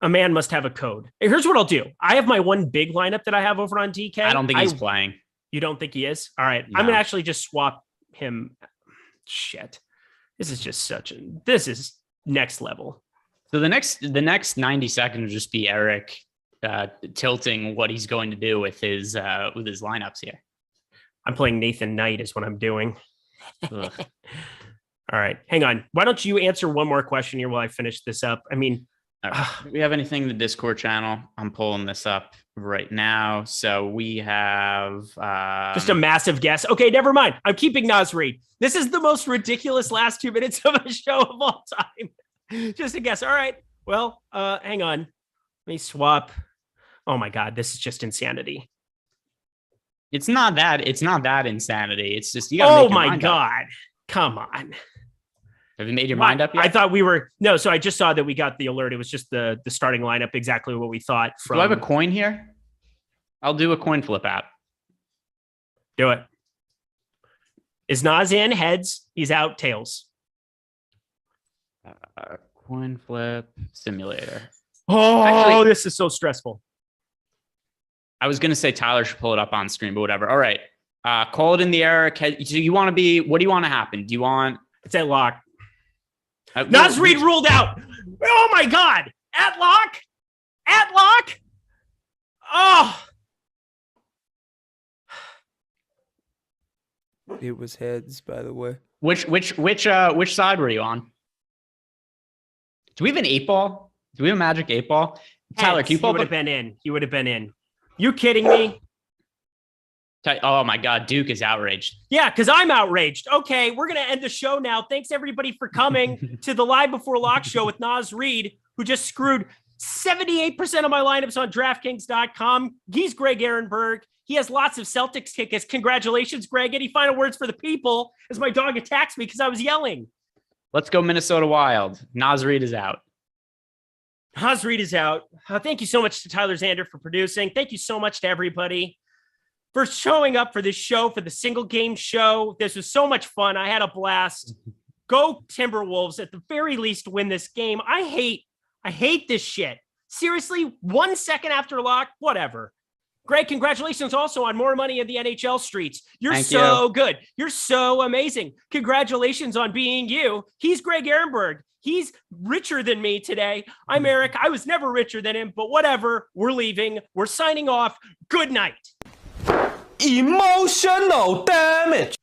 a man must have a code. Here's what I'll do. I have my one big lineup that I have over on DK. I don't think he's playing. You don't think he is? All right. No. I'm going to actually just swap him. Shit. This is next level. So the next 90 seconds will just be Eric tilting what he's going to do with his lineups here. I'm playing Nathan Knight is what I'm doing. All right. Hang on. Why don't you answer one more question here while I finish this up? I mean, right. Do we have anything in the Discord channel? I'm pulling this up right now. So we have just a massive guess. Okay, never mind. I'm keeping Nas Reed. This is the most ridiculous last 2 minutes of a show of all time. Just a guess. All right. Well, hang on. Let me swap. Oh my God, this is just insanity. It's not that insanity. It's just you gotta make your mind God. Up. Come on. Have you made your mind up yet? I thought we were so I just saw that we got the alert. It was just the starting lineup, exactly what we thought from. Do I have a coin here? I'll do a coin flip app. Do it. Is Nas in? Heads. He's out. Tails. Coin flip simulator. Oh, actually, this is so stressful. I was going to say Tyler should pull it up on screen, but whatever. All right. Call it in the air. So you want to be, what do you want to happen? Do you want? It's at lock. Nas Reed ruled out. Oh my God. At lock. Oh. It was heads, by the way. Which side were you on? Do we have an 8-ball? Do we have a magic 8-ball? Tyler, can you pull up? He would have been in. You kidding me? Oh my God, Duke is outraged. Yeah, because I'm outraged. Okay, we're going to end the show now. Thanks everybody for coming to the Live Before Lock show with Nas Reed, who just screwed 78% of my lineups on DraftKings.com. He's Greg Ehrenberg. He has lots of Celtics tickets. Congratulations, Greg. Any final words for the people as my dog attacks me because I was yelling? Let's go Minnesota Wild. Nas Reed is out. Nas Reed is out. Thank you so much to Tyler Zander for producing. Thank you so much to everybody for showing up for this show, for the single game show. This was so much fun. I had a blast. Go Timberwolves. At the very least, win this game. I hate this shit. Seriously, 1 second after lock, whatever. Greg, congratulations also on more money in the NHL streets. You're so good. You're so amazing. Congratulations on being you. He's Greg Ehrenberg. He's richer than me today. I'm Eric. I was never richer than him, but whatever. We're leaving. We're signing off. Good night. Emotional damage.